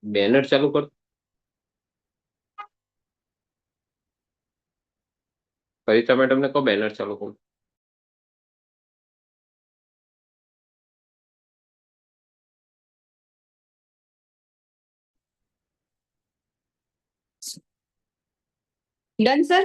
Banner ચાલુ કર. કવિતા મેડમને કહો બેનર ચાલુ કર. Done, sir?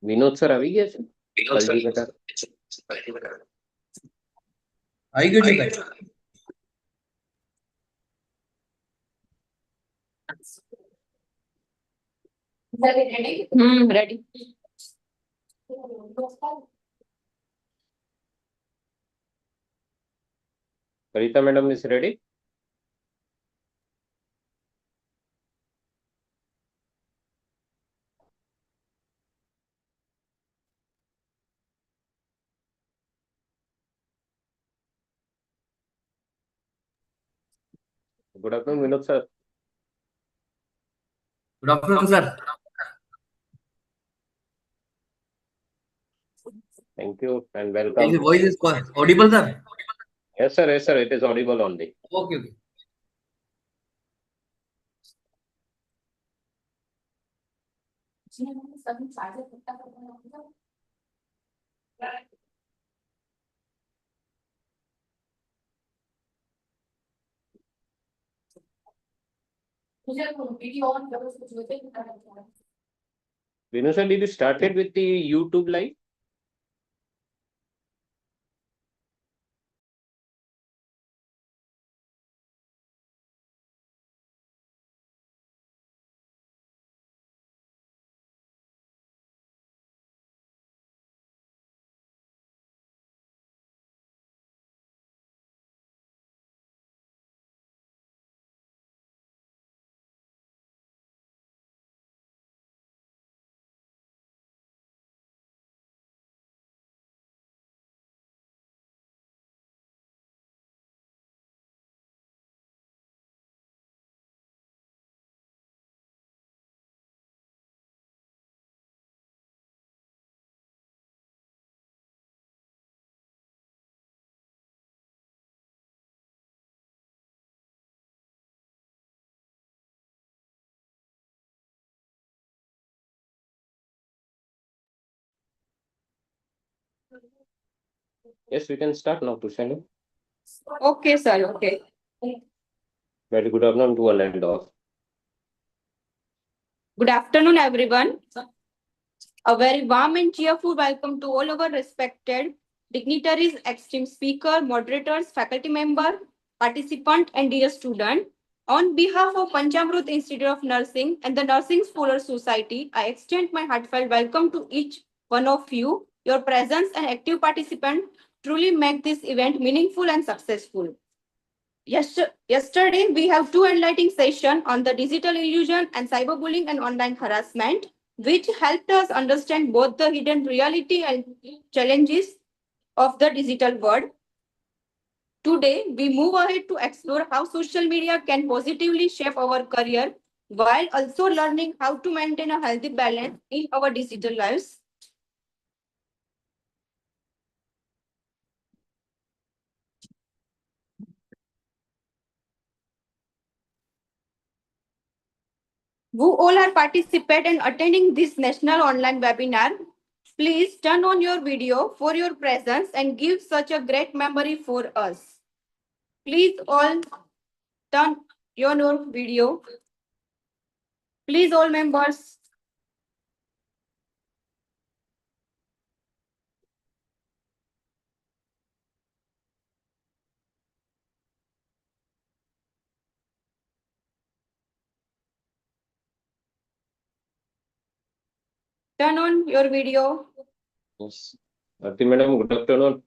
વિનોદ સર આવી ગયા છે? કલજી કટાર. આવી ગયું છે ભાઈ. Ready. Kavita madam is ready. Good afternoon, Vinod sir. Good afternoon, sir. Thank you and The welcome. voice is audible, sir. Yes, sir. Yes, sir. It is audible only. Okay, okay. Vinod sir, did you started with the YouTube live? Yes, we can start now, Tushani. Okay, sir. Okay. Very good afternoon to all and all. Good afternoon, everyone. A very warm and cheerful welcome to all our respected dignitaries, esteemed speaker, moderators, faculty member, participant, and dear student. On behalf of Panchamrut Institute of Nursing and the Nursing Scholars Society, I extend my heartfelt welcome to each one of you. Your presence and active participant truly make this event meaningful and successful. Yesterday, we have two enlightening sessions on the digital illusion and cyberbullying and online harassment, which helped us understand both the hidden reality and challenges of the digital world. Today, we move ahead to explore how social media can positively shape our career while also learning how to maintain a healthy balance in our digital lives. Who all are participating and attending this national online webinar. Please turn on your video for your presence and give such a great memory for us. Please all turn on your video. Please all members. Turn on your video. Yes. Aarti madam, good afternoon.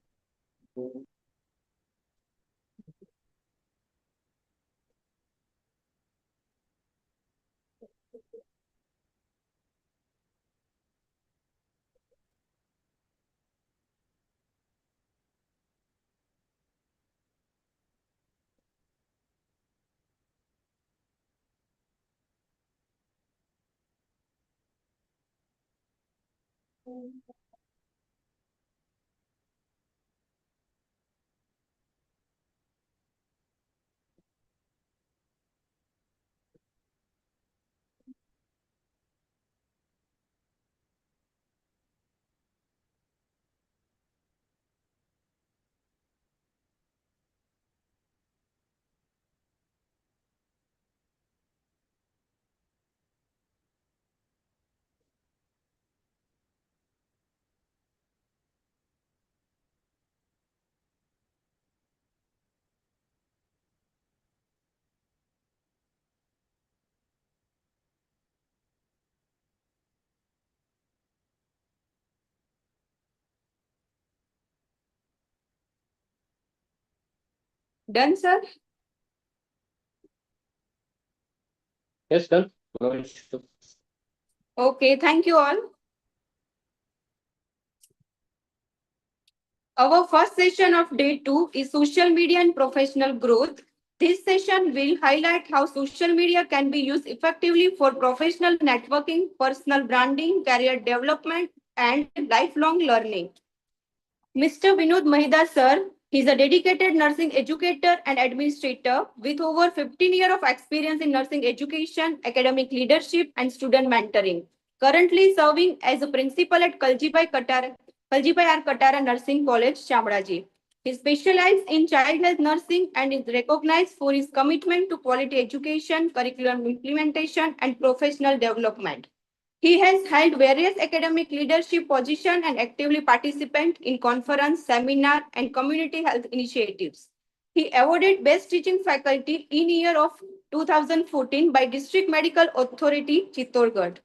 Done, sir? Yes, done. No issue. Okay, thank you all. Our first session of day 2 is social media and professional growth. This session will highlight how social media can be used effectively for professional networking, personal branding, career development, and lifelong learning. Mr. Vinod Mahida, sir, he is a dedicated nursing educator and administrator with over 15 years of experience in nursing education, academic leadership, and student mentoring. Currently serving as a principal at Kaljibai R. Katara Nursing College, Chamraji. He specializes in child health nursing and is recognized for his commitment to quality education, curriculum implementation, and professional development. He has held various academic leadership positions and actively participated in conference, seminar, and community health initiatives. He awarded Best Teaching Faculty in year of 2014 by District Medical Authority, Chittorgarh.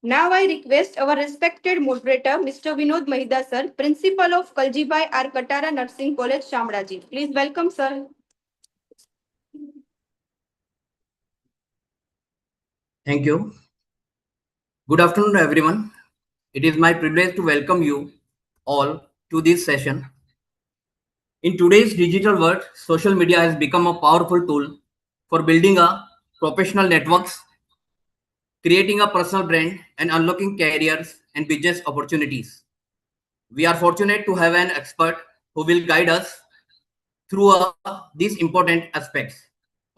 Now I request our respected moderator, Mr. Vinod Mahida, sir, Principal of Kaljibai R. Katara Nursing College, Shamraji. Please welcome, sir. Thank you. Good afternoon, everyone. It is my privilege to welcome you all to this session. In today's digital world, social media has become a powerful tool for building a professional networks, creating a personal brand, and unlocking careers and business opportunities. We are fortunate to have an expert who will guide us through these important aspects.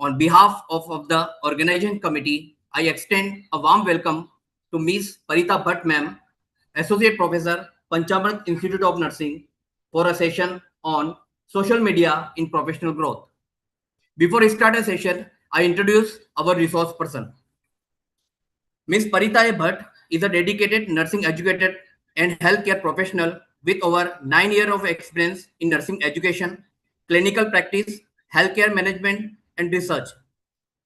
On behalf of the organizing committee, I extend a warm welcome to Ms. Parita Bhatt ma'am, Associate Professor, Panchamrat Institute of Nursing, for a session on social media in professional growth. Before I start a session, I introduce our resource person. Ms. Parita Bhatt is a dedicated nursing educator and healthcare professional with over 9 years of experience in nursing education, clinical practice, healthcare management, and research.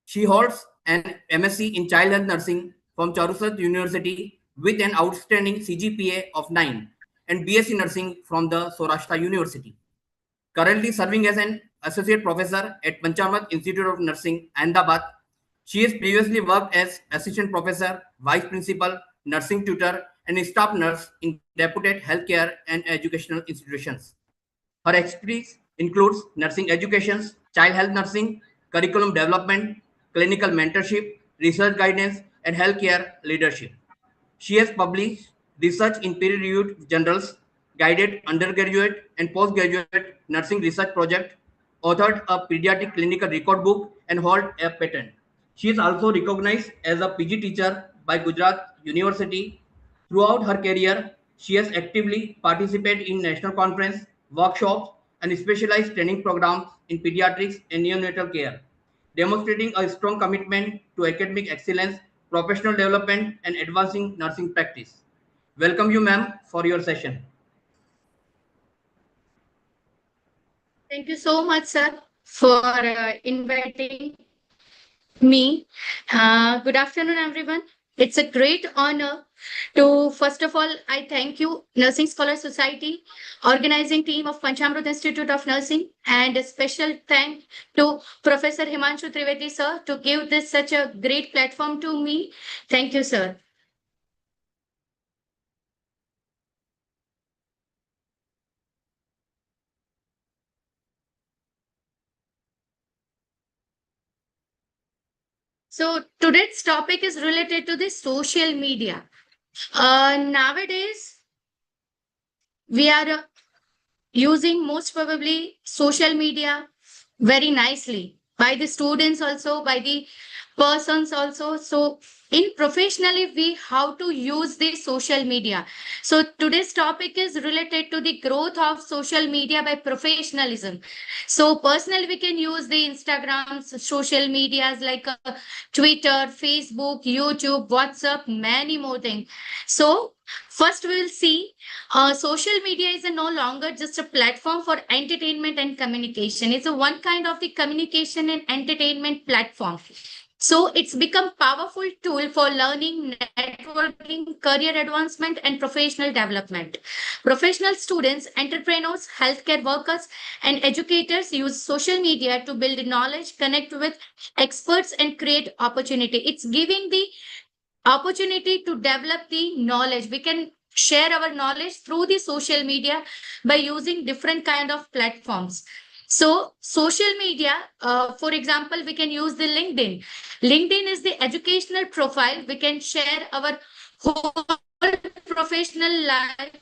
She holds an MSc in Child Health Nursing from Charusat University with an outstanding CGPA of 9 and BSc Nursing from the Saurashtra University. Currently serving as an associate professor at Panchamrat Institute of Nursing, Ahmedabad. She has previously worked as assistant professor, vice principal, nursing tutor, and staff nurse in reputed healthcare and educational institutions. Her expertise includes nursing education, child health nursing, curriculum development, clinical mentorship, research guidance, and healthcare leadership. She has published research in peer-reviewed journals, guided undergraduate and postgraduate nursing research project, authored a pediatric clinical record book, and held a patent. She is also recognized as a PG teacher by Gujarat University. Throughout her career, she has actively participated in national conference, workshops, and specialized training programs in pediatrics and neonatal care, demonstrating a strong commitment to academic excellence, professional development, and advancing nursing practice. Welcome you, ma'am, for your session. Thank you so much, sir, for inviting me. Good afternoon, everyone. It's a great honor to, first of all, I thank you, Nursing Scholar Society, organizing team of Panchamrut Institute of Nursing, and a special thank to Professor Himanshu Trivedi, sir, to give this such a great platform to me. Thank you, sir. So today's topic is related to the social media. Nowadays, we are using most probably social media very nicely by the students also, by the persons also. So in professionally, we how to use the social media. So today's topic is related to the growth of social media by professionalism. So personally, we can use the Instagram, social medias like Twitter, Facebook, YouTube, WhatsApp, many more things. So first we'll see social media is no longer just a platform for entertainment and communication. It's a one kind of the communication and entertainment platform. So it's become powerful tool for learning, networking, career advancement, and professional development. Professional students, entrepreneurs, healthcare workers, and educators use social media to build knowledge, connect with experts, and create opportunity. It's giving the opportunity to develop the knowledge. We can share our knowledge through the social media by using different kind of platforms. So social media, for example, we can use the LinkedIn. LinkedIn is the educational profile. We can share our whole professional life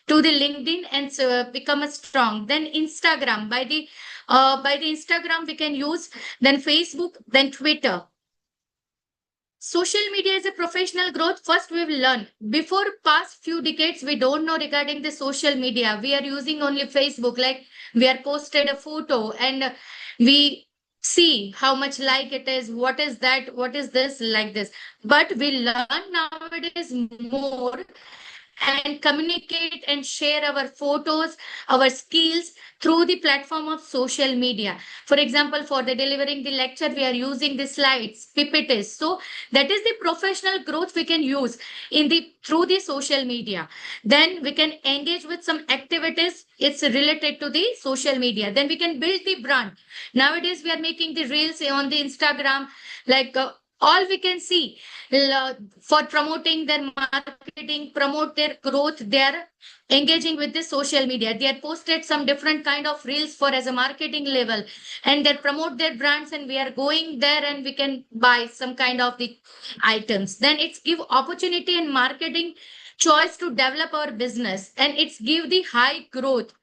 to the LinkedIn and become a strong. Then Instagram, by the Instagram we can use, then Facebook, then Twitter. Social media is a professional growth. First, we've learned. Before past few decades, we don't know regarding the social media. We are using only Facebook. Like we are posted a photo and we see how much like it is. What is that? What is this? Like this. But we learn nowadays more and communicate and share our photos, our skills through the platform of social media. For example, for the delivering the lecture, we are using the slides, PPTs. So that is the professional growth we can use in the through the social media. Then we can engage with some activities. It's related to the social media. Then we can build the brand. Nowadays, we are making the reels on the Instagram, like all we can see for promoting their marketing, promote their growth. They are engaging with the social media. They are posted some different kind of reels for as a marketing level, and they promote their brands. And we are going there, and we can buy some kind of the items. Then it's give opportunity and marketing choice to develop our business, and it's give the high growth.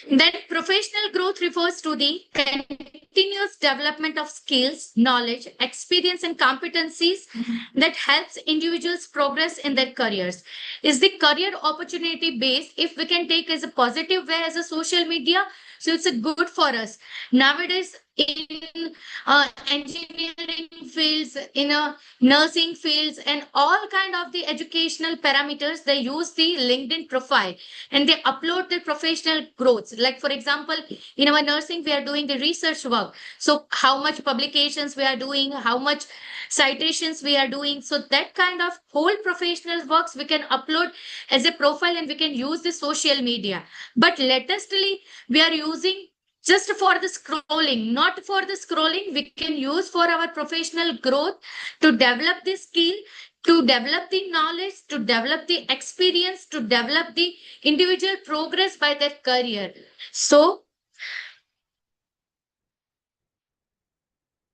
Then professional growth refers to the continuous development of skills, knowledge, experience, and competencies that helps individuals progress in their careers. Is the career opportunity based? If we can take as a positive way as a social media, so it's a good for us. Nowadays, in engineering fields, in nursing fields, and all kind of the educational parameters, they use the LinkedIn profile and they upload their professional growth. Like for example, in our nursing, we are doing the research work. So how much publications we are doing, how much citations we are doing. So that kind of whole professional works we can upload as a profile, and we can use the social media. But latestly, we are using just for the scrolling, not for the scrolling. We can use for our professional growth, to develop the skill, to develop the knowledge, to develop the experience, to develop the individual progress by their career. So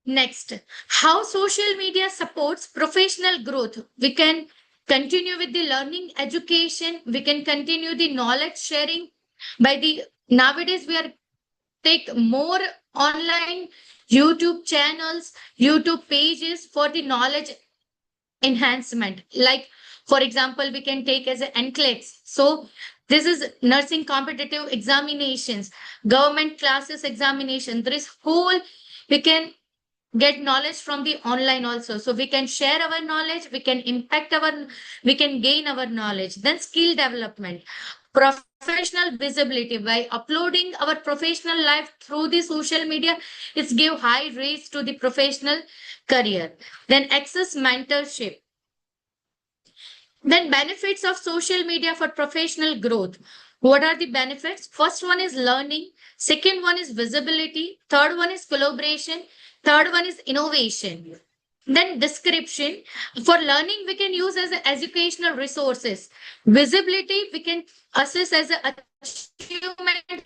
next, how social media supports professional growth. We can continue with the learning education. We can continue the knowledge sharing by the nowadays we are take more online YouTube channels, YouTube pages for the knowledge enhancement. Like, for example, we can take as an NCLEX. So this is nursing competitive examinations, government classes examination. There is whole, we can get knowledge from the online also. So we can share our knowledge, we can impact our, we can gain our knowledge. Then skill development. professional visibility by uploading our professional life through the social media. It's give high reach to the professional career. Then access mentorship. Then benefits of social media for professional growth. What are the benefits? First one is learning. Second one is visibility. Third one is collaboration. Third one is innovation. Then description. For learning, we can use as a educational resources. Visibility, we can assess as a achievement and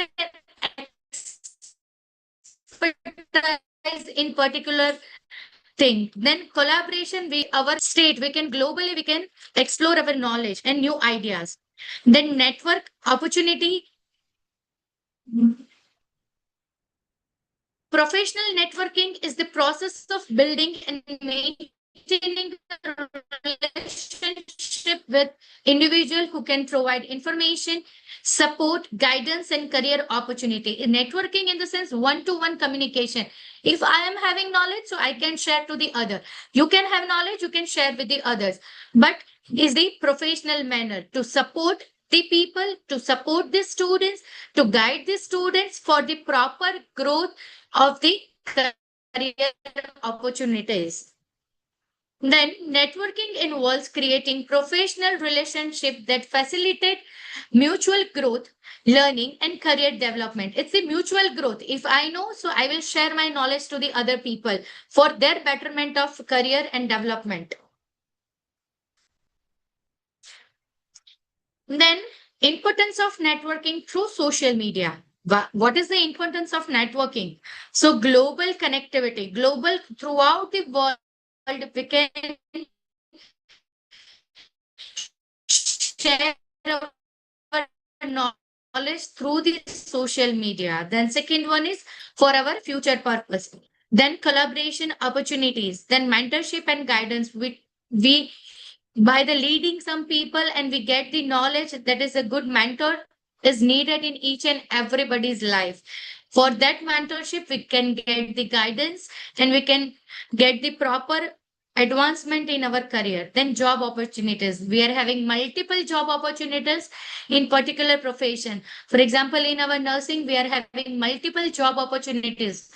expertise in particular thing. Then collaboration, our state, we can globally, we can explore our knowledge and new ideas. Then network opportunity. Professional networking is the process of building and maintaining a relationship with individual who can provide information, support, guidance, and career opportunity. Networking in the sense one-to-one communication. If I am having knowledge, so I can share to the other. You can have knowledge, you can share with the others. But is the professional manner to support the people, to support the students, to guide the students for the proper growth of the career opportunities. Then networking involves creating professional relationships that facilitate mutual growth, learning, and career development. It's a mutual growth. If I know, so I will share my knowledge to the other people for their betterment of career and development. Then importance of networking through social media. What is the importance of networking? So global connectivity, global throughout the world, we can share our knowledge through the social media. Then second one is for our future purpose. Then collaboration opportunities, then mentorship and guidance. We by the leading some people and we get the knowledge that is a good mentor is needed in each and everybody's life. For that mentorship, we can get the guidance and we can get the proper advancement in our career. Then job opportunities. We are having multiple job opportunities in particular profession. For example, in our nursing, we are having multiple job opportunities.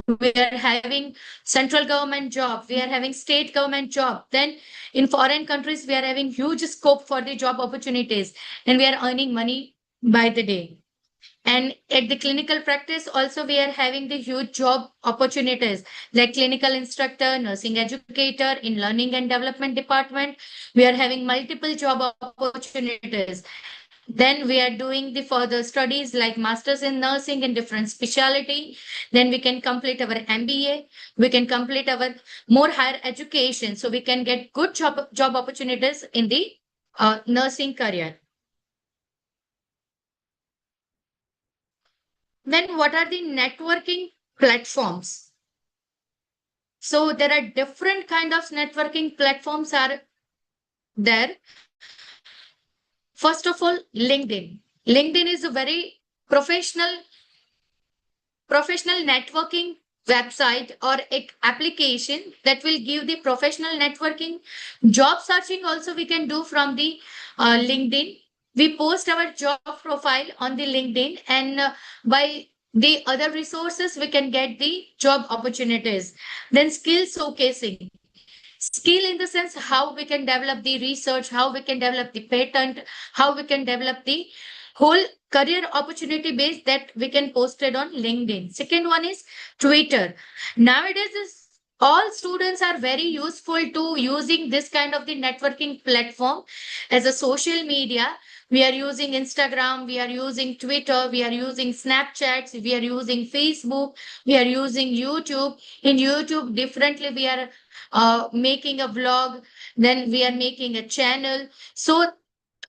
We are having central government job, we are having state government job. Then in foreign countries, we are having huge scope for the job opportunities and we are earning money by the day. And at the clinical practice also, we are having the huge job opportunities like clinical instructor, nursing educator in learning and development department. We are having multiple job opportunities. Then we are doing the further studies like masters in nursing in different specialty. Then we can complete our MBA. We can complete our more higher education. So we can get good job opportunities in the nursing career. Then what are the networking platforms? So there are different kind of networking platforms are there. First of all, LinkedIn. LinkedIn is a very professional networking website or application that will give the professional networking. Job searching also we can do from the LinkedIn. We post our job profile on the LinkedIn and by the other resources, we can get the job opportunities. Then skill showcasing. Skill in the sense how we can develop the research, how we can develop the patent, how we can develop the whole career opportunity base that we can post it on LinkedIn. Second one is Twitter. Nowadays, all students are very useful to using this kind of the networking platform as a social media. We are using Instagram, we are using Twitter, we are using Snapchat, we are using Facebook, we are using YouTube. In YouTube, differently, we are making a vlog, then we are making a channel. So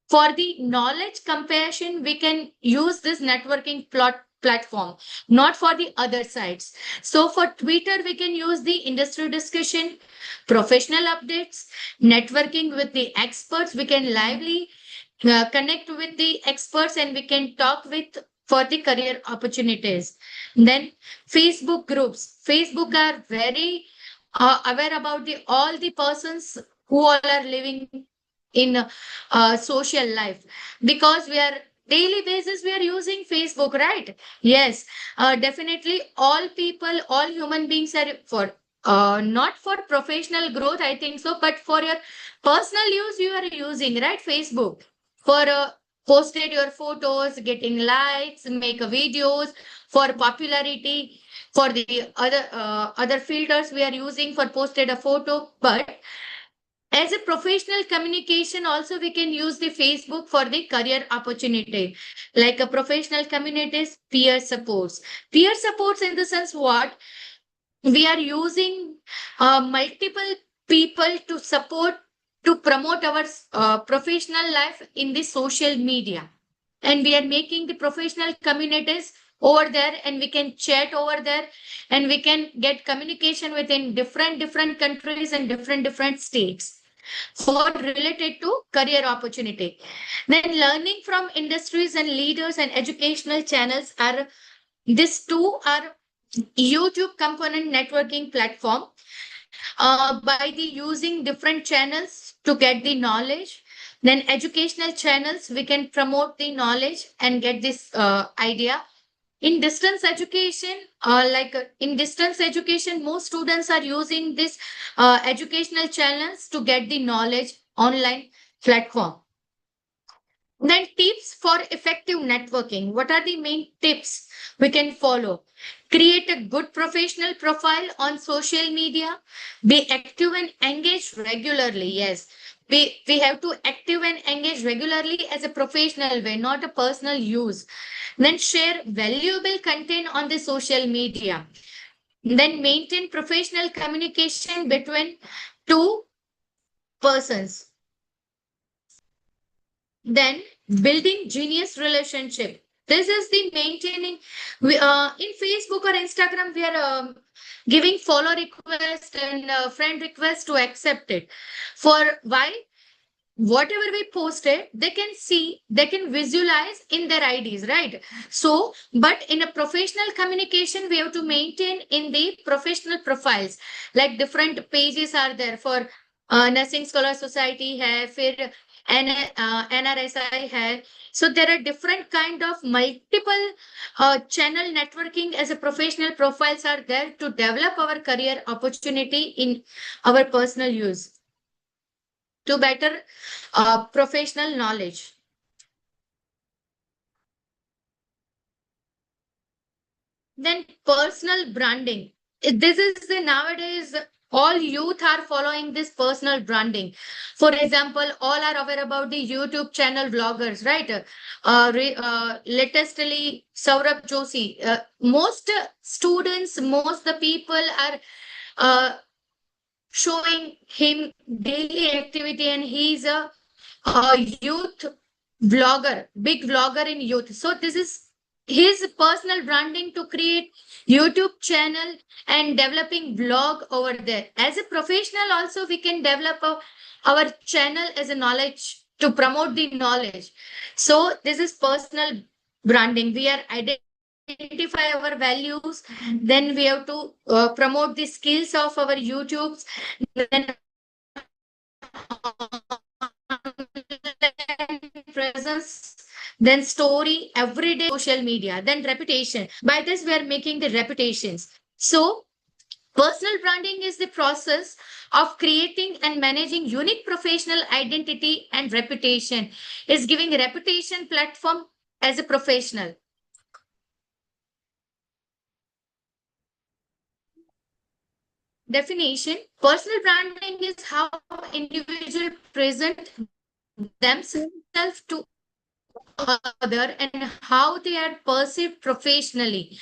for the knowledge comparison, we can use this networking platform, not for the other sites. So for Twitter, we can use the industry discussion, professional updates, networking with the experts. We can lively connect with the experts and we can talk with for the career opportunities. Then Facebook groups. Facebook are very aware about the all the persons who all are living in social life, because we are daily basis we are using Facebook, right? Yes, definitely all people, all human beings are for not for professional growth, I think so, but for your personal use, you are using, right? Facebook for posted your photos, getting likes, make videos for popularity, for the other filters we are using for posted a photo. But as a professional communication, also we can use the Facebook for the career opportunity, like a professional communities, peer supports. Peer supports in the sense what we are using multiple people to support to promote our professional life in the social media, and we are making the professional communities over there, and we can chat over there, and we can get communication within different countries and different states for related to career opportunity. Then learning from industries and leaders and educational channels are these two are YouTube component networking platform. By the using different channels to get the knowledge, then educational channels we can promote the knowledge and get this idea. In distance education, in distance education, most students are using this educational channels to get the knowledge online platform. Then tips for effective networking. What are the main tips we can follow? Create a good professional profile on social media. Be active and engage regularly. Yes, we have to active and engage regularly as a professional way, not a personal use. Then share valuable content on the social media. Then maintain professional communication between two persons. Then building genius relationship. This is the maintaining. We in Facebook or Instagram we are giving follow request and friend request to accept it. For why? Whatever we posted, they can see, they can visualize in their IDs, right? So, but in a professional communication, we have to maintain in the professional profiles, like different pages are there for Nursing Scholar Society hai, फिर NRSI hai. So there are different kind of multiple channel networking as a professional profiles are there to develop our career opportunity in our personal use to better professional knowledge. Then personal branding. This is the nowadays all youth are following this personal branding. For example, all are aware about the YouTube channel vloggers, right? Latestly, Saurabh Joshi. Most students, most the people are showing him daily activity, and he's a youth vlogger, big vlogger in youth. So this is his personal branding to create YouTube channel and developing vlog over there. As a professional also, we can develop our channel as a knowledge to promote the knowledge. So this is personal branding. We are identify our values, then we have to promote the skills of our YouTubes, then presence, then story, everyday social media, then reputation. By this, we are making the reputations. So, personal branding is the process of creating and managing unique professional identity and reputation. Is giving a reputation platform as a professional. Definition: personal branding is how individuals present themselves to other and how they are perceived professionally.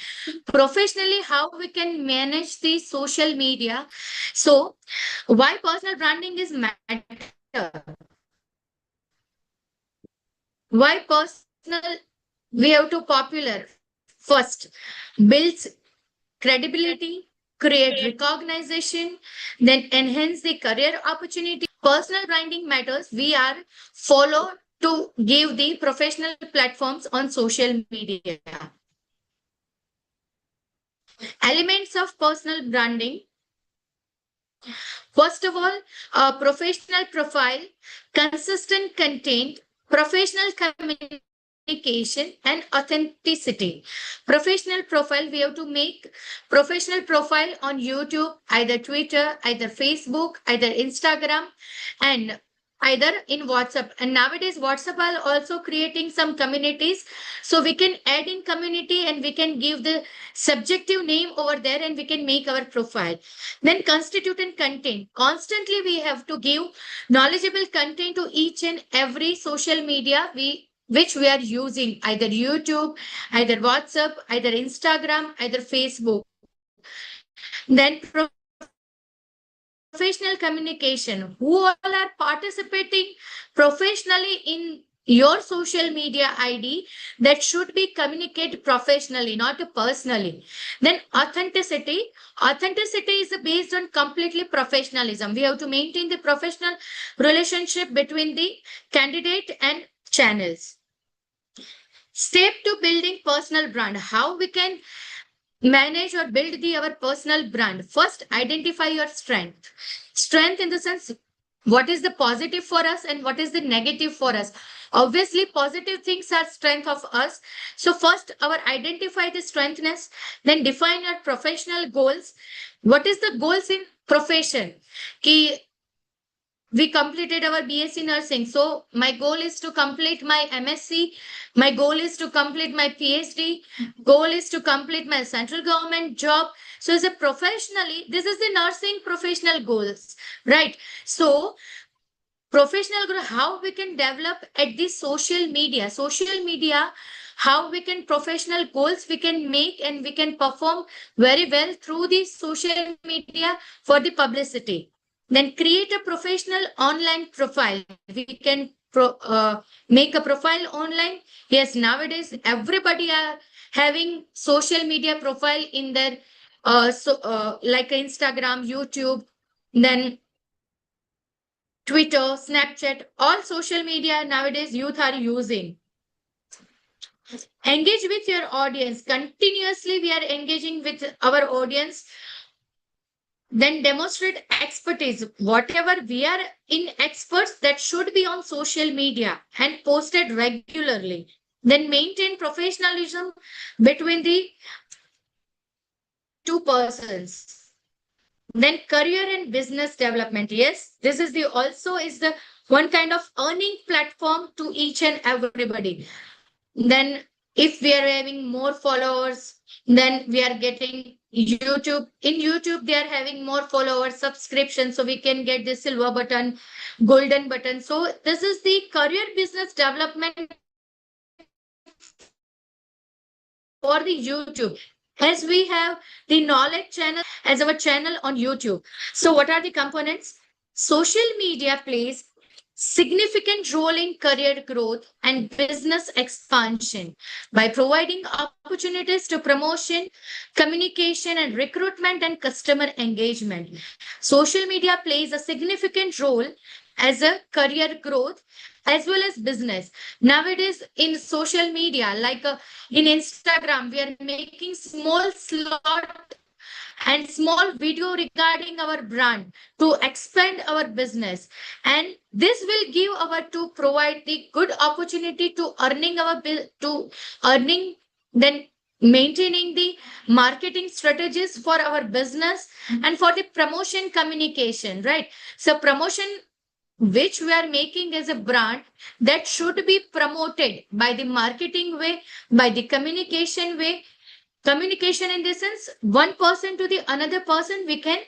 Professionally, how we can manage the social media. So, why personal branding is matter? Why personal? We have to popular. First, builds credibility, create recognition, then enhance the career opportunity. Personal branding matters. We are follow to give the professional platforms on social media. Elements of personal branding. First of all, a professional profile, consistent content, professional communication, communication and authenticity. Professional profile, we have to make professional profile on YouTube, either Twitter, either Facebook, either Instagram, and either in WhatsApp. And nowadays WhatsApp are also creating some communities, so we can add in community and we can give the subjective name over there and we can make our profile. Then constitute and content, constantly we have to give knowledgeable content to each and every social media which we are using, either YouTube, either WhatsApp, either Instagram, either Facebook. Then professional communication, who all are participating professionally in your social media ID, that should be communicated professionally, not personally. Then authenticity, authenticity is based on completely professionalism. We have to maintain the professional relationship between the candidate and channels. Step to building personal brand, how we can manage or build our personal brand. First, identify your strength. Strength in the sense, what is the positive for us and what is the negative for us. Obviously, positive things are strength of us. So first, our identify the strengthness, then define our professional goals. What is the goals in profession? We completed our BSc nursing. So my goal is to complete my MSc. My goal is to complete my PhD. Goal is to complete my central government job. So as a professionally, this is the nursing professional goals, right? So professional growth, how we can develop at the social media, how we can professional goals we can make and we can perform very well through the social media for the publicity. Then create a professional online profile. We can make a profile online. Yes, nowadays everybody are having social media profile in their like Instagram, YouTube, then Twitter, Snapchat, all social media nowadays youth are using. Engage with your audience. Continuously we are engaging with our audience. Then demonstrate expertise. Whatever we are in experts, that should be on social media and posted regularly. Then maintain professionalism between the two persons. Then career and business development. Yes, this is the also is the one kind of earning platform to each and everybody. Then if we are having more followers, then we are getting YouTube. In YouTube, they are having more followers, subscription, so we can get the silver button, golden button. So this is the career business development for the YouTube. As we have the knowledge channel as our channel on YouTube. So what are the components? Social media plays significant role in career growth and business expansion by providing opportunities to promotion, communication, and recruitment and customer engagement. Social media plays a significant role as a career growth as well as business. Nowadays in social media, like in Instagram, we are making small slot and small video regarding our brand to expand our business, and this will give our to provide the good opportunity to earning our earning, then maintaining the marketing strategies for our business and for the promotion communication, right? So promotion which we are making as a brand, that should be promoted by the marketing way, by the communication way. Communication in the sense, one person to the another person, we can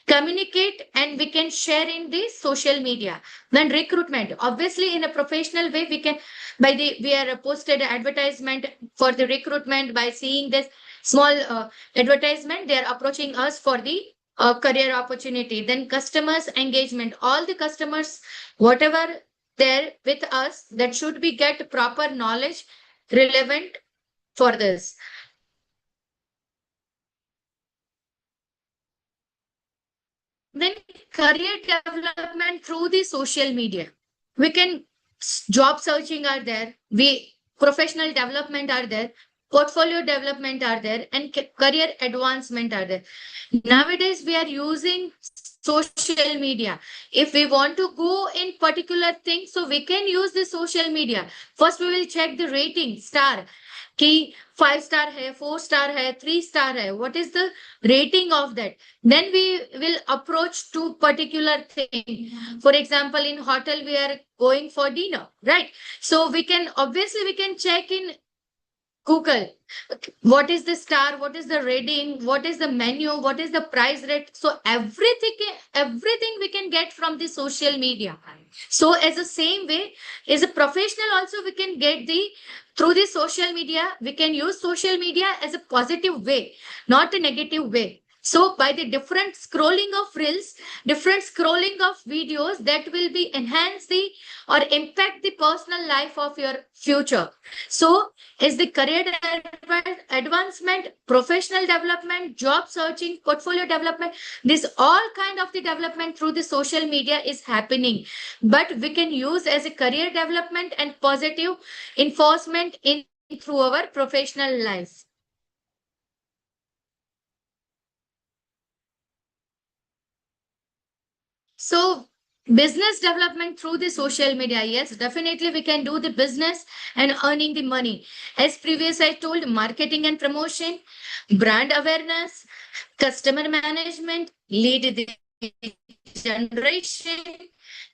communicate and we can share in the social media. Then recruitment, obviously in a professional way, we can we are posted advertisement for the recruitment. By seeing this small advertisement, they are approaching us for the career opportunity. Then customers engagement, all the customers whatever there with us, that should be get proper knowledge relevant for this. Then career development through the social media. We can job searching are there. We professional development are there. portfolio development are there, and career advancement are there. Nowadays, we are using social media. If we want to go in particular thing, so we can use the social media. First, we will check the rating star. कि 5 star है, 4 star है, 3 star है. What is the rating of that? Then we will approach to particular thing. For example, in hotel, we are going for dinner, right? So we can check in Google, what is the star, what is the rating, what is the menu, what is the price rate. So everything we can get from the social media. So as the same way, as a professional also we can get through the social media, we can use social media as a positive way, not a negative way. So by the different scrolling of reels, different scrolling of videos, that will be enhance or impact the personal life of your future. So is the career advancement, professional development, job searching, portfolio development, this all kind of the development through the social media is happening. But we can use as a career development and positive enforcement through our professional life. So business development through the social media. Yes, definitely we can do the business and earning the money. As previous I told, marketing and promotion, brand awareness, customer management, lead generation.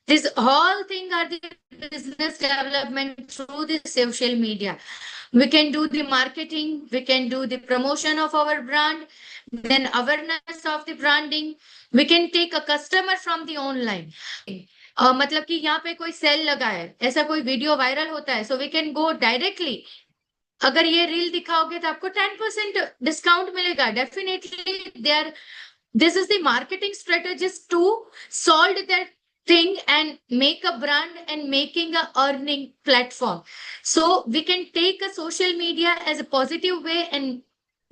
These all things are the business development through the social media. We can do the marketing, we can do the promotion of our brand, then awareness of the branding. We can take a customer from the online. मतलब कि यहाँ पे कोई cell लगा है, ऐसा कोई video viral होता है, so we can go directly. अगर ये रील दिखाओगे तो आपको 10% डिस्काउंट मिलेगा. Definitely this is the marketing strategist to solve that thing and make a brand and making a earning platform. So we can take a social media as a positive way and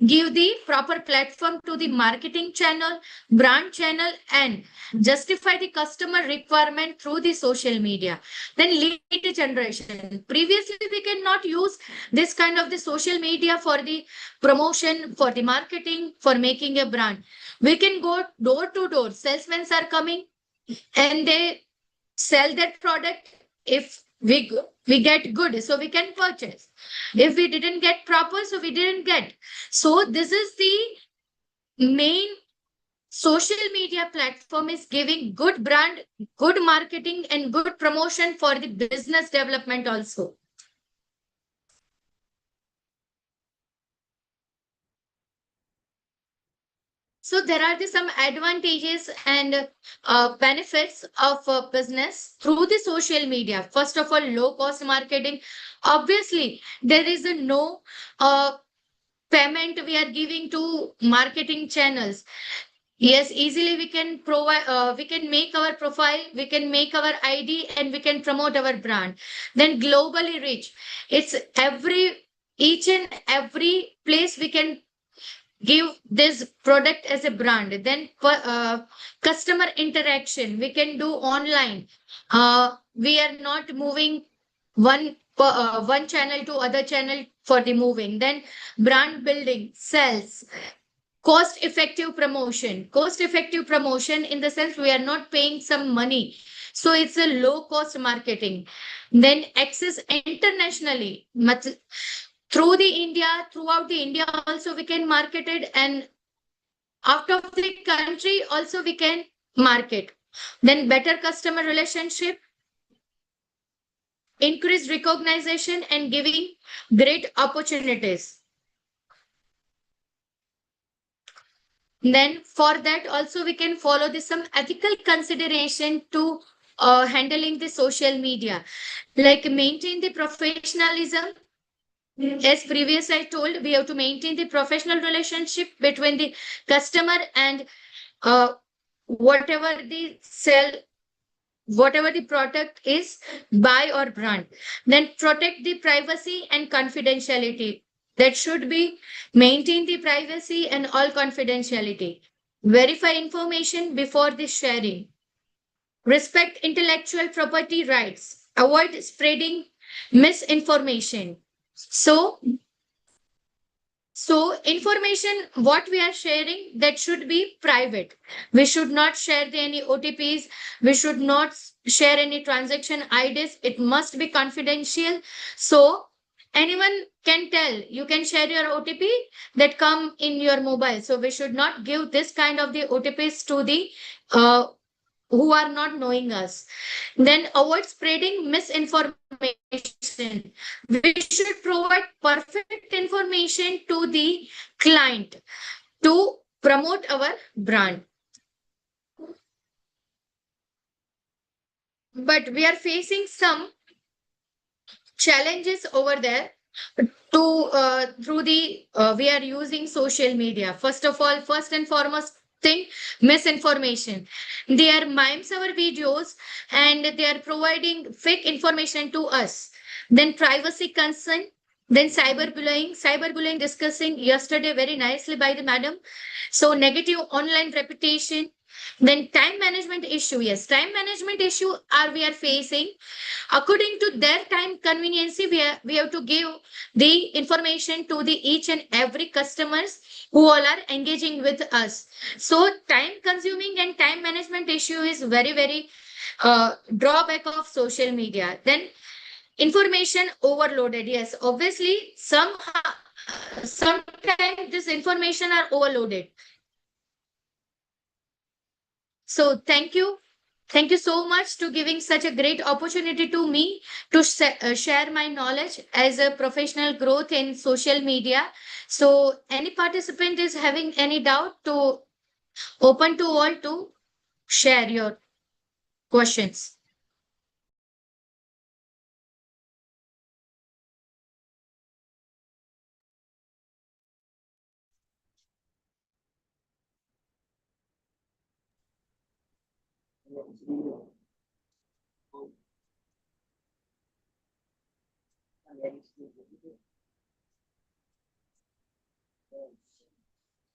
give the proper platform to the marketing channel, brand channel, and justify the customer requirement through the social media. Then lead generation. Previously, we cannot use this kind of the social media for the promotion, for the marketing, for making a brand. We can go door to door. Salesmen are coming and they sell that product. If we get good, so we can purchase. If we didn't get proper, so we didn't get. So this is the main social media platform is giving good brand, good marketing, and good promotion for the business development also. So there are some advantages and benefits of business through the social media. First of all, low cost marketing. Obviously, there is no payment we are giving to marketing channels. Yes, easily we can provide, we can make our profile, we can make our ID, and we can promote our brand. Then globally reach. It's each and every place we can give this product as a brand. Then customer interaction we can do online. We are not moving one channel to other channel for the moving. Then brand building, sales, cost effective promotion in the sense we are not paying some money, so it's a low cost marketing. Then access internationally, throughout the India also we can market it, and out of the country also we can market. Then better customer relationship, increased recognition, and giving great opportunities. Then for that also we can follow some ethical consideration to handling the social media, like maintain the professionalism. As previous I told, we have to maintain the professional relationship between the customer and whatever the product is, buy or brand. Then protect the privacy and confidentiality. That should be maintain the privacy and all confidentiality. Verify information before the sharing. Respect intellectual property rights. Avoid spreading misinformation. So So information, what we are sharing, that should be private. We should not share any OTPs. We should not share any transaction IDs. It must be confidential. So anyone can tell, you can share your OTP that come in your mobile. So we should not give this kind of the OTPs to the who are not knowing us. Then avoid spreading misinformation. We should provide perfect information to the client to promote our brand. But we are facing some challenges over there to through the we are using social media. First of all, first and foremost thing, misinformation. They are mimes our videos and they are providing fake information to us. Then privacy concern, then cyberbullying discussing yesterday very nicely by the madam. So negative online reputation, then time management issue. Yes, time management issue are we are facing. According to their time conveniency, we have to give the information to the each and every customers who all are engaging with us. So time consuming and time management issue is very drawback of social media. Then information overloaded. Yes, obviously sometimes this information are overloaded. So thank you. Thank you so much to giving such a great opportunity to me to share my knowledge as a professional growth in social media. So any participant is having any doubt to open to all to share your questions.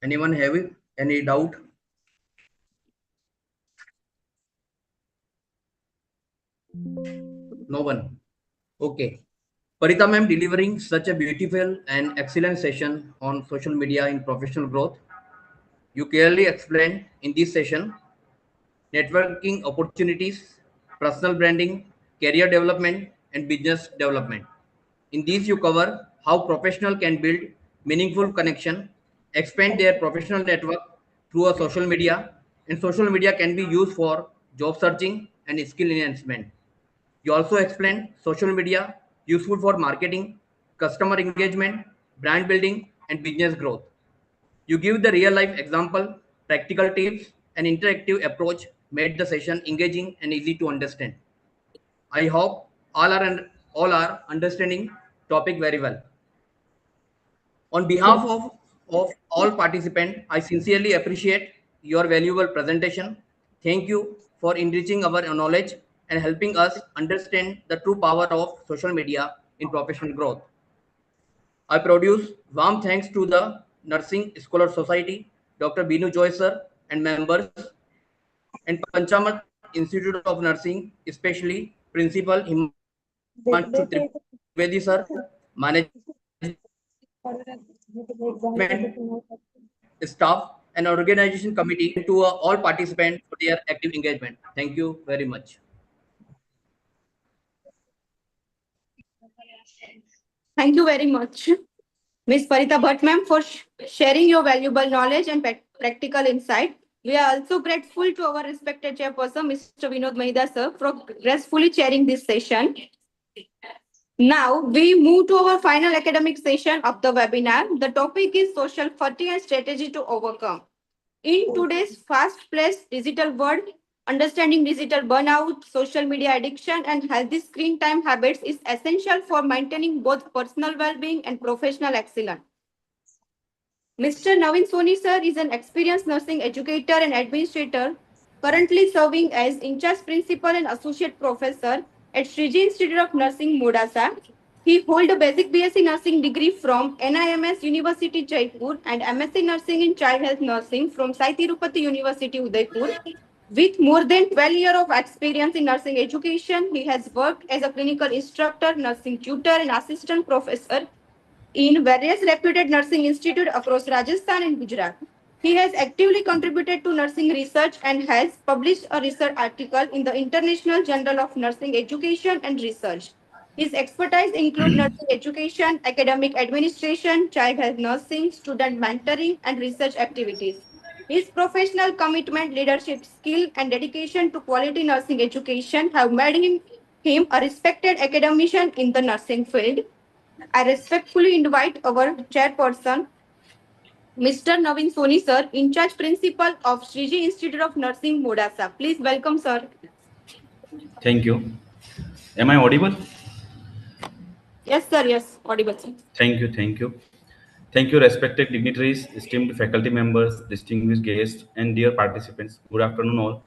Anyone have it? Any doubt? No one. Okay. Parita ma'am delivering such a beautiful and excellent session on social media in professional growth. You clearly explained in this session networking opportunities, personal branding, career development, and business development. In these, you cover how professional can build meaningful connection, expand their professional network through a social media, and social media can be used for job searching and skill enhancement. You also explained social media useful for marketing, customer engagement, brand building, and business growth. You give the real life example, practical tips, and interactive approach made the session engaging and easy to understand. I hope all are understanding topic very well. On behalf of all participants, I sincerely appreciate your valuable presentation. Thank you for enriching our knowledge and helping us understand the true power of social media in professional growth. I produce warm thanks to the Nursing Scholar Society, Dr. Binu Joy sir, and members, and Panchamat Institute of Nursing, especially Principal Himanshu Trivedi sir, Management, staff, and organization committee, and to all participants for their active engagement. Thank you very much. Thank you very much, Ms. Parita Bhatt ma'am, for sharing your valuable knowledge and practical insight. We are also grateful to our respected chairperson, Mr. Vinod Mahida sir, for gracefully chairing this session. Now we move to our final academic session of the webinar. The topic is social fatigue and strategy to overcome. In today's fast-paced digital world, understanding digital burnout, social media addiction, and healthy screen time habits is essential for maintaining both personal well-being and professional excellence. Mr. Navin Soni sir is an experienced nursing educator and administrator, currently serving as in-charge principal and associate professor at Sriji Institute of Nursing, Modasa. He holds a basic BSc Nursing degree from NIMS University, Jaipur, and MSc Nursing in Child Health Nursing from Sai Tirupati University, Udaipur. With more than 12 years of experience in nursing education, he has worked as a clinical instructor, nursing tutor, and assistant professor in various reputed nursing institutes across Rajasthan and Gujarat. He has actively contributed to nursing research and has published a research article in the International Journal of Nursing Education and Research. His expertise include nursing education, academic administration, child health nursing, student mentoring, and research activities. His professional commitment, leadership skill, and dedication to quality nursing education have made him a respected academician in the nursing field. I respectfully invite our chairperson, Mr. Navin Soni, sir, in charge principal of Sriji Institute of Nursing, Modasa. Please welcome, sir. Thank you. Am I audible? Yes, sir. Yes, audible, sir. Thank you. Thank you. Thank you, respected dignitaries, esteemed faculty members, distinguished guests, and dear participants. Good afternoon, all.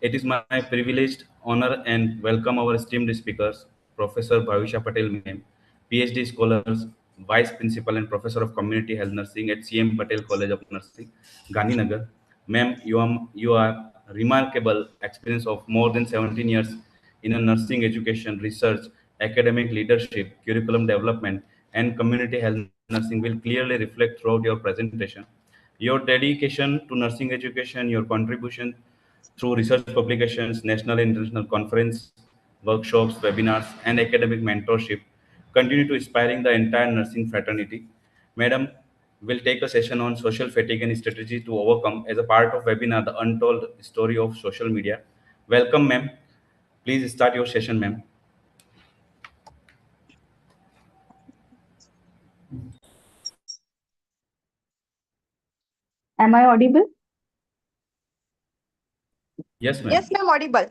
It is my privileged honor and welcome our esteemed speakers, Professor Bhavisha Patel, ma'am, PhD scholars, Vice Principal and Professor of Community Health Nursing at CM Patel College of Nursing, Gandhinagar. Ma'am, you are remarkable experience of more than 17 years in a nursing education, research, academic leadership, curriculum development, and community health nursing will clearly reflect throughout your presentation. Your dedication to nursing education, your contribution through research publications, national and international conference, workshops, webinars, and academic mentorship, continue to inspiring the entire nursing fraternity. Madam, will take a session on social fatigue and strategy to overcome as a part of webinar, The Untold Story of Social Media. Welcome, ma'am. Please start your session, ma'am. Am I audible? Yes, ma'am. Yes, ma'am, audible.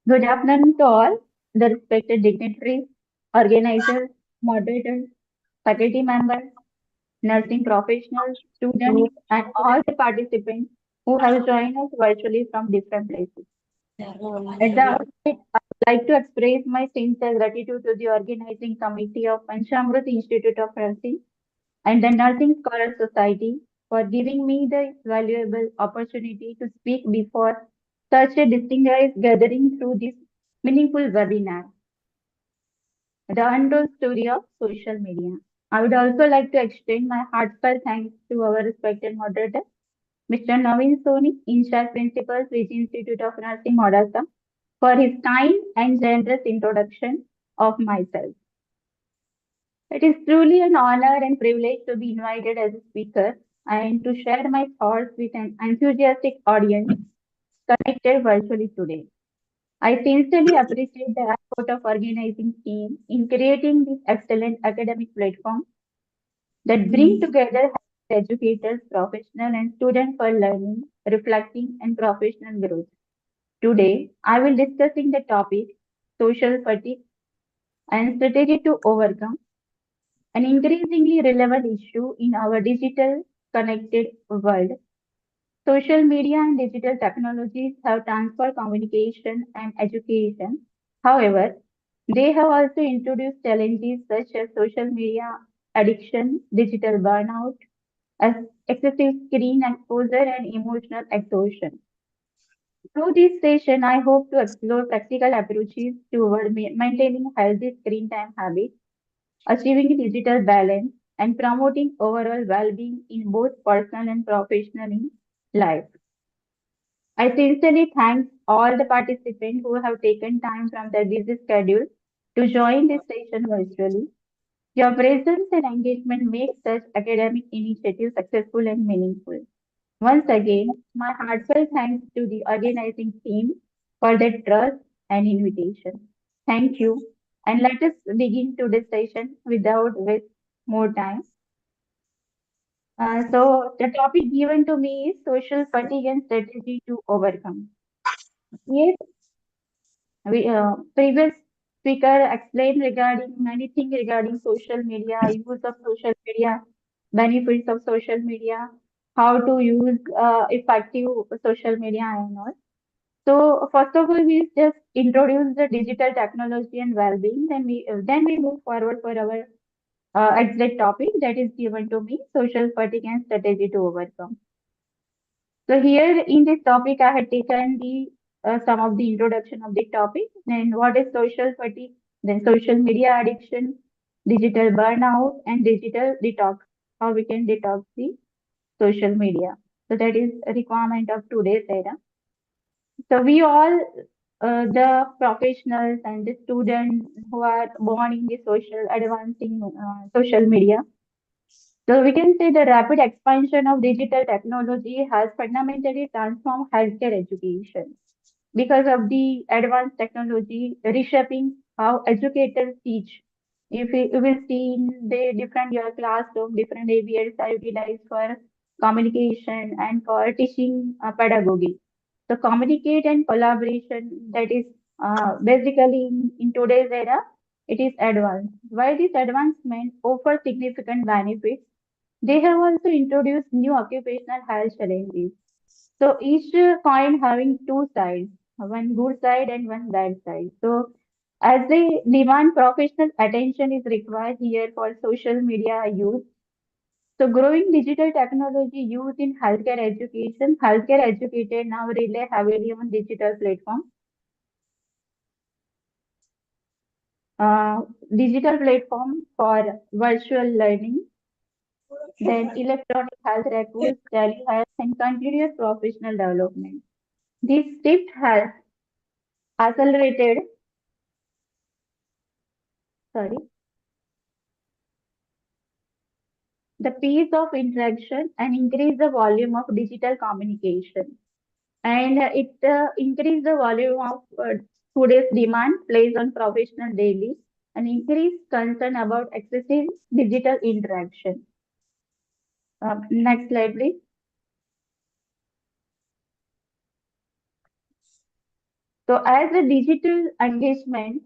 Good afternoon to all the respected dignitaries, organizers, moderators, faculty members, nursing professionals, students, and all the participants who have joined us virtually from different places. At the outset, I would like to express my sincere gratitude to the organizing committee of Panchamrit Institute of Nursing and the Nursing Scholars Society for giving me the valuable opportunity to speak before such a distinguished gathering through this meaningful webinar, The Untold Story of Social Media. I would also like to extend my heartfelt thanks to our respected moderator, Mr. Navin Soni, in-charge principal, Sriji Institute of Nursing, Modasa, for his kind and generous introduction of myself. It is truly an honor and privilege to be invited as a speaker and to share my thoughts with an enthusiastic audience connected virtually today. I sincerely appreciate the effort of organizing team in creating this excellent academic platform that bring together educators, professionals, and students for learning, reflecting, and professional growth. Today, I will discussing the topic social fatigue and strategy to overcome, an increasingly relevant issue in our digital connected world. Social media and digital technologies have transformed communication and education. However, they have also introduced challenges such as social media addiction, digital burnout, as excessive screen exposure, and emotional exhaustion. Through this session, I hope to explore practical approaches toward maintaining healthy screen time habits, achieving digital balance, and promoting overall well-being in both personal and professional life. I sincerely thank all the participants who have taken time from their busy schedule to join this session virtually. Your presence and engagement make such academic initiatives successful and meaningful. Once again, my heartfelt thanks to the organizing team for their trust and invitation. Thank you. And let us begin today's session without waste more time. So the topic given to me is social fatigue and strategy to overcome. Yes, previous speaker explained regarding many things regarding social media, use of social media, benefits of social media, how to use effective social media and all. So first of all, we just introduce the digital technology and well-being. Then we move forward for our exact topic that is given to me: social fatigue and strategy to overcome. So here in this topic, I had taken the some of the introduction of the topic. Then what is social fatigue? Then social media addiction, digital burnout, and digital detox. How we can detox the social media. So that is a requirement of today's era. So we all, the professionals and the students who are born in the social advancing social media. So we can say the rapid expansion of digital technology has fundamentally transformed healthcare education because of the advanced technology reshaping how educators teach. If you will see in the different your classroom, different areas are utilized for communication and for teaching pedagogy. So communicate and collaboration that is basically in today's era, it is advanced. While this advancement offers significant benefits, they have also introduced new occupational health challenges. So each coin having two sides, one good side and one bad side. So as they demand professional attention is required here for social media use. So growing digital technology used in healthcare education, healthcare educators now rely heavily on digital platforms. Uh, Digital platform for virtual learning, then electronic health records, telehealth, and continuous professional development. This shift has accelerated, sorry, the pace of interaction and increase the volume of digital communication. And it increase the volume of today's demand placed on professional daily and increase concern about excessive digital interaction. Next slide, please. So as the digital engagement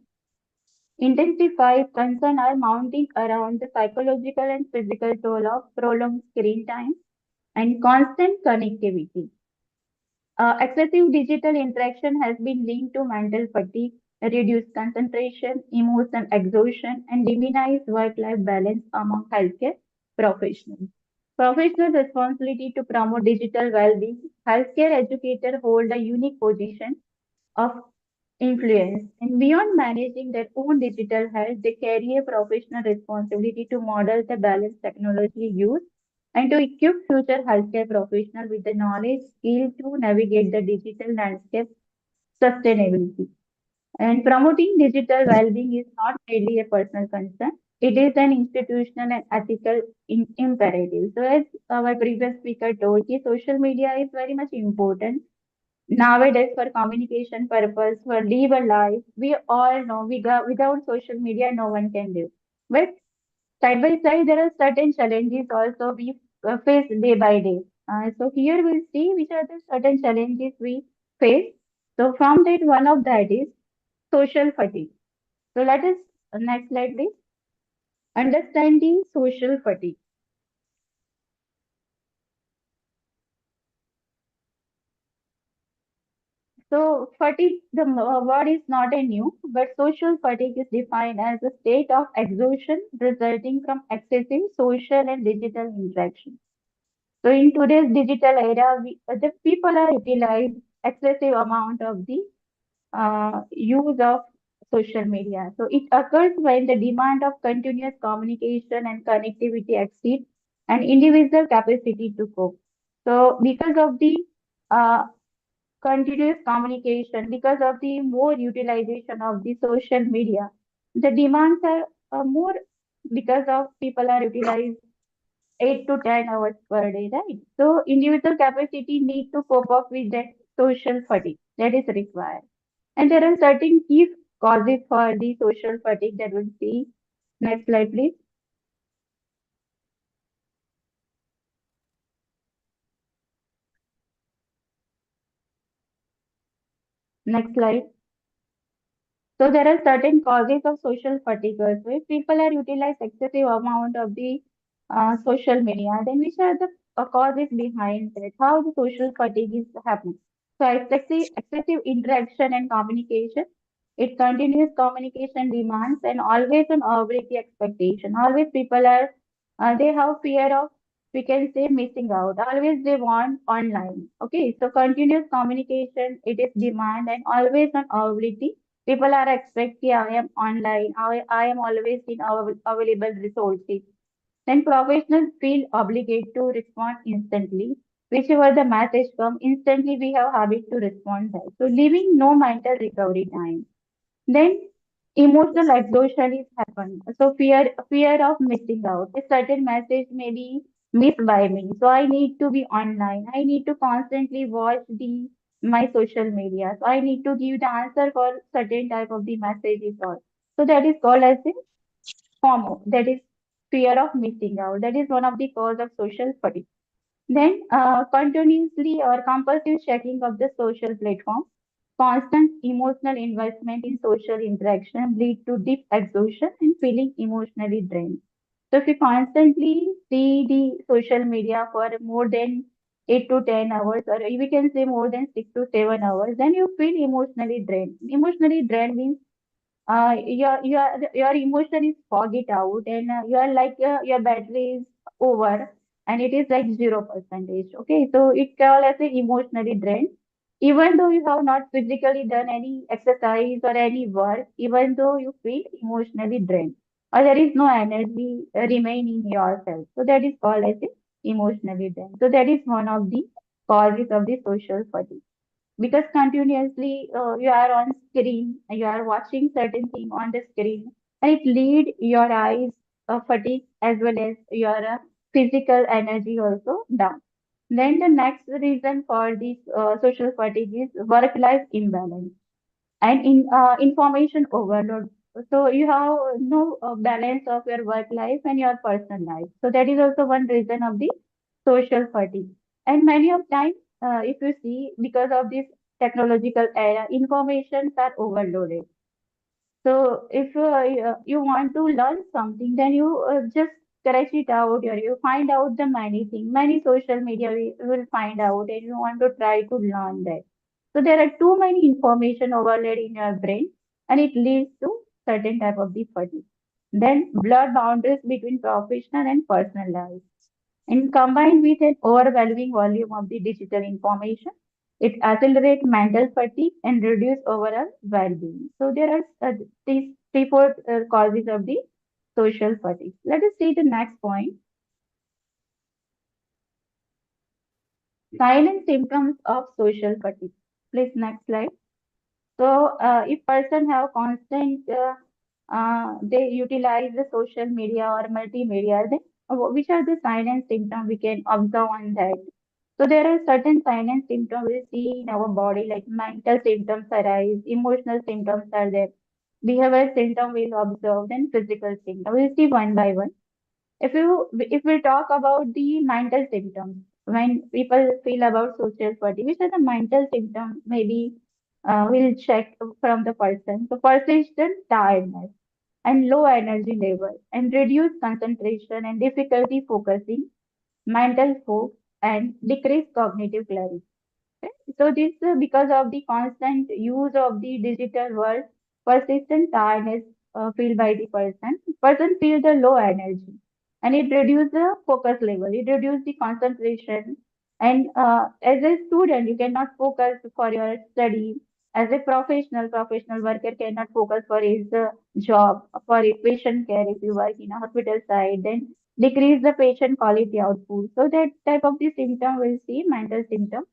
intensifies, concern are mounting around the psychological and physical toll of prolonged screen time and constant connectivity. Excessive digital interaction has been linked to mental fatigue, reduced concentration, emotional exhaustion, and diminished work-life balance among healthcare professionals. Professional responsibility to promote digital well-being. Healthcare educators hold a unique position of influence, and beyond managing their own digital health, they carry a professional responsibility to model the balanced technology use and to equip future healthcare professionals with the knowledge, skill to navigate the digital landscape sustainability. And promoting digital well-being is not merely a personal concern; it is an institutional and ethical imperative. So, as our previous speaker told, you, social media is very much important nowadays for communication purpose, for live a life. We all know without social media, no one can live. But side by side, there are certain challenges also we face day by day. So here we'll see which are the certain challenges we face. So from that, one of that is social fatigue. So let us, next slide please. Understanding social fatigue. So fatigue, the word is not a new, but social fatigue is defined as a state of exhaustion resulting from excessive social and digital interaction. So in today's digital era, the people are utilizing excessive amount of the use of social media. So it occurs when the demand of continuous communication and connectivity exceeds an individual capacity to cope. So because of the uh, continuous communication, because of the more utilization of the social media, the demands are more because of people are utilized 8 to 10 hours per day, right? So individual capacity need to cope up with that social fatigue that is required. And there are certain key causes for the social fatigue that we'll see. Next slide, please. Next slide. So there are certain causes of social fatigue also. If people are utilized excessive amount of the social media, then which are the causes behind it? How the social fatigue is happening? So excessive interaction and communication. It continuous communication demands and always an ability expectation. Always people are they have fear of we can say missing out. Always they want online. Okay, so continuous communication, it is demand and always on availability. People are expecting I am online, I am always in available resources. Then professionals feel obligated to respond instantly. Whichever the message comes, instantly we have habit to respond back. So leaving no mental recovery time. Then emotional exhaustion is happen. So fear of missing out. A certain message may be missed by me. So I need to be online. I need to constantly watch the my social media. So I need to give the answer for certain type of the messages or so that is called as a FOMO. That is fear of missing out. That is one of the cause of social fatigue. Then continuously or compulsive checking of the social platform, constant emotional investment in social interaction lead to deep exhaustion and feeling emotionally drained. So if you constantly see the social media for more than 8 to 10 hours, or we can say more than 6 to 7 hours, then you feel emotionally drained. Emotionally drained means your emotion is fog it out and you are like your battery is over and it is like 0 percentage. Okay, so it called as a emotionally drained. Even though you have not physically done any exercise or any work, even though you feel emotionally drained or there is no energy remain in yourself. So that is called as a emotionally drained. So that is one of the causes of the social fatigue because continuously you are on screen, you are watching certain thing on the screen, and it lead your eyes fatigue as well as your physical energy also down. Then the next reason for this social fatigue is work-life imbalance and in information overload. So you have no balance of your work life and your personal life. So that is also one reason of the social fatigue. And many of times, if you see, because of this technological era, informations are overloaded. So if you want to learn something, then you just scratch it out or you find out the many things, many social media will find out and you want to try to learn that. So there are too many information overload in your brain and it leads to certain type of the fatigue. Then blur boundaries between professional and personal life. And combined with an overwhelming volume of the digital information, it accelerates mental fatigue and reduce overall well-being. So there are these three, four causes of the social fatigue. Let us see the next point. Silent symptoms of social fatigue. Please next slide. So if person have constant, they utilize the social media or multimedia, then which are the silent symptoms we can observe on that? So there are certain silent symptoms we see in our body, like mental symptoms arise, emotional symptoms are there, behavioral symptom we'll observe, then physical symptoms. We'll see one by one. If we talk about the mental symptoms, when people feel about social fatigue, which are the mental symptoms? Maybe we'll check from the person. So persistent tiredness and low energy level and reduced concentration and difficulty focusing, mental fog and decreased cognitive clarity. Okay? So this because of the constant use of the digital world, persistent tiredness feel by the person. Person feel the low energy, and it reduce the focus level. It reduce the concentration. And as a student, you cannot focus for your study. As a professional worker cannot focus for his job, for a patient care if you work in a hospital side, then decrease the patient quality output. So that type of the symptom we'll see mental symptom.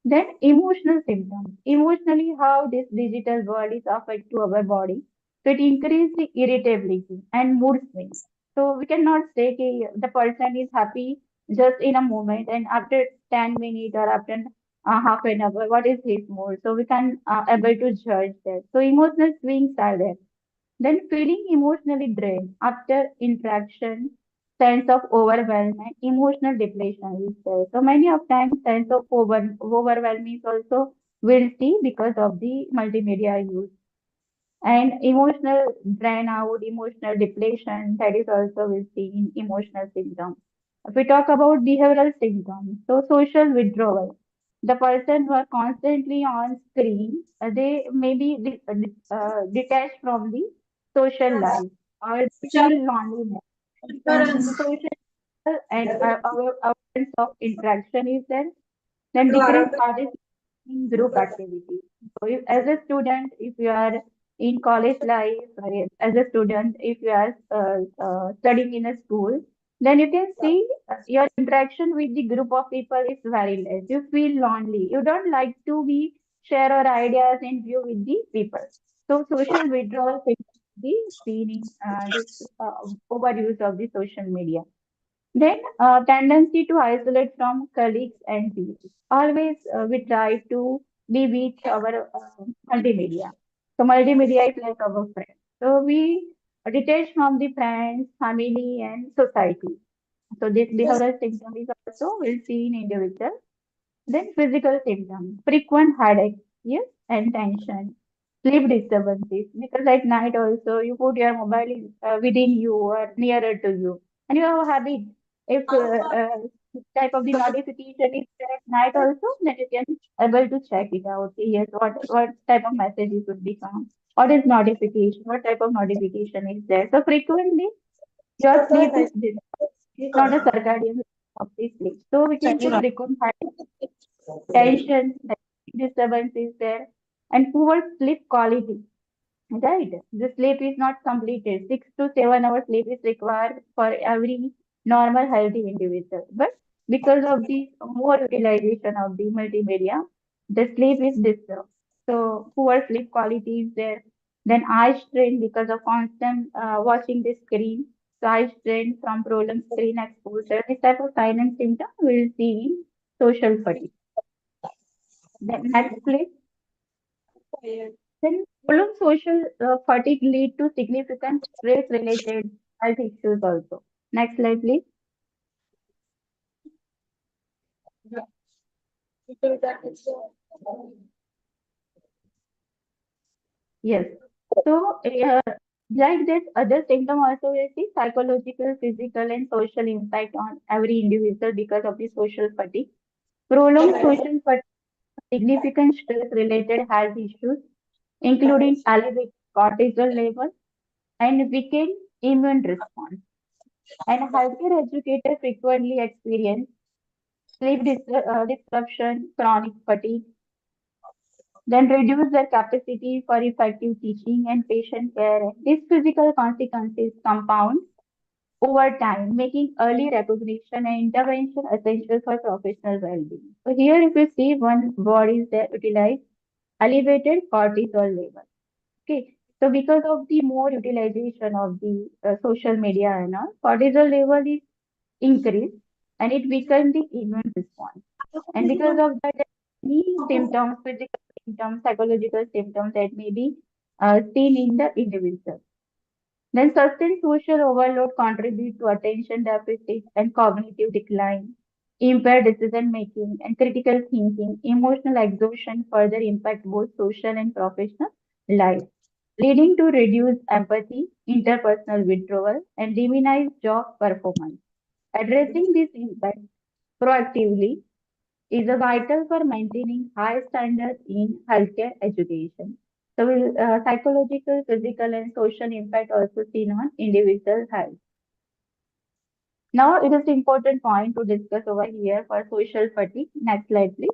Then emotional symptoms. Emotionally, how this digital world is affect to our body. So it increase the irritability and mood swings. So we cannot say कि the person is happy just in a moment and after 10 minutes or after half an hour, what is his mood? So we can able to judge that. So emotional swings are there. Then feeling emotionally drained after interaction, sense of overwhelm and emotional depletion is there. So many of times sense of overwhelm is also will see because of the multimedia use. And emotional drain out, emotional depletion, that is also will see in emotional symptoms. If we talk about behavioral symptoms, so social withdrawal. The person who are constantly on screen, they may be detached from the social life or feel loneliness. And social and awareness of interaction is there. Then decrease participation in group activities. So if, as a student, if you are in college life, or as a student, if you are studying in a school, then you can see your interaction with the group of people is very less. You feel lonely. You don't like to be share our ideas and view with the people. So social withdrawal can be seen in this overuse of the social media. Then, tendency to isolate from colleagues and peers. Always we try to be with our multimedia. So multimedia is like our friend. So we detach from the friends, family, and society. So this behavioral symptom is also we'll see in individual. Then physical symptoms, frequent headache, yes, and tension, sleep disturbances. Because at night also you put your mobile within you or nearer to you, and you have a habit. If this type of the notification is there at night also, then you can able to check it out. Yes, what type of messages would be come? What is notification? What type of notification is there? So frequently your sleep is disturbed. It's not a circadian of the sleep. So we can see frequent headache, tension, like disturbance is there, and poor sleep quality. Right. The sleep is not completed. 6 to 7 hours sleep is required for every normal healthy individual. But because of the more utilization of the multimedia, the sleep is disturbed. So poor sleep quality is there. Then eye strain because of constant watching the screen. So eye strain from prolonged screen exposure. This type of silent symptom we'll see in social fatigue. Then next, please. Then prolonged social fatigue lead to significant stress-related health issues also. Next slide, please. Yes. So, like this, other symptom also is the psychological, physical, and social impact on every individual because of the social fatigue. Prolonged social fatigue, significant stress-related health issues, including elevated cortisol level and weakened immune response. And healthcare educators frequently experience disruption, chronic fatigue, then reduce their capacity for effective teaching and patient care. These physical consequences compound over time, making early recognition and intervention essential for professional well-being. So here, if you see one body is there utilize elevated cortisol level. Okay, so because of the more utilization of the social media and all, cortisol level is increased and it weakens the immune response. And because of that, there are many symptoms, physical symptoms, psychological symptoms that may be seen in the individual. Then sustained social overload contribute to attention deficit and cognitive decline, impaired decision making and critical thinking, emotional exhaustion further impact both social and professional life, leading to reduced empathy, interpersonal withdrawal, and diminished job performance. Addressing this impact proactively is a vital for maintaining high standards in healthcare education. So, psychological, physical, and social impact also seen on individual health. Now, it is important point to discuss over here for social fatigue. Next slide, please.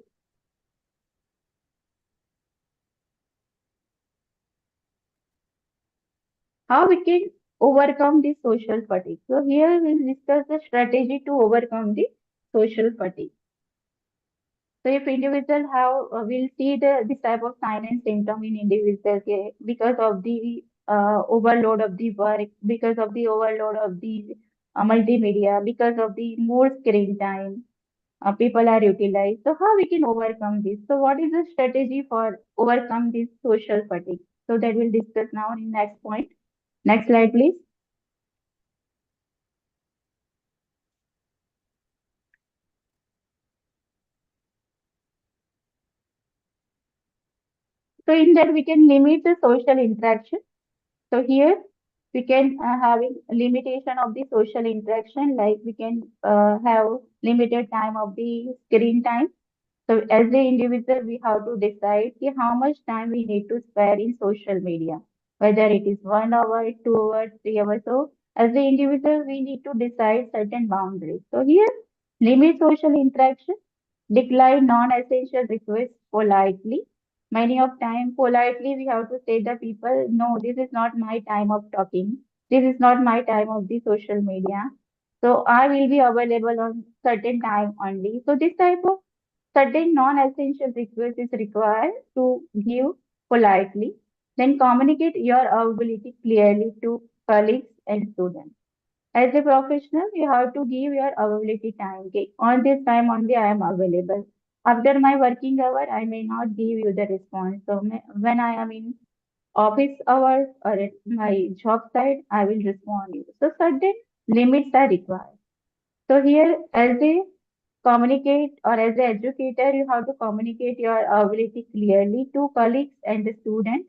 How we can overcome this social fatigue. So, here we'll discuss the strategy to overcome the social fatigue. So if individual have, we'll see this type of sign and symptom in individuals because of the overload of the work, because of the overload of the multimedia, because of the more screen time people are utilized. So how we can overcome this? So what is the strategy for overcome this social fatigue? So that we'll discuss now in next point. Next slide, please. So in that we can limit the social interaction. So here we can having limitation of the social interaction, like we can have limited time of the screen time. So as the individual, we have to decide how much time we need to spare in social media, whether it is 1 hour, 2 hours, 3 hours. So As the individual, we need to decide certain boundaries. So here, limit social interaction, decline non-essential requests politely. Many of time, politely, we have to say the people, no, this is not my time of talking. This is not my time of the social media. So I will be available on certain time only. So this type of certain non-essential request is required to give politely. Then communicate your availability clearly to colleagues and students. As a professional, you have to give your availability time. Okay, on this time only I am available. After my working hour, I may not give you the response. So when I am in office hours or at my job site, I will respond you. So certain limits are required. So here, as a communicate or as an educator, you have to communicate your ability clearly to colleagues and the students.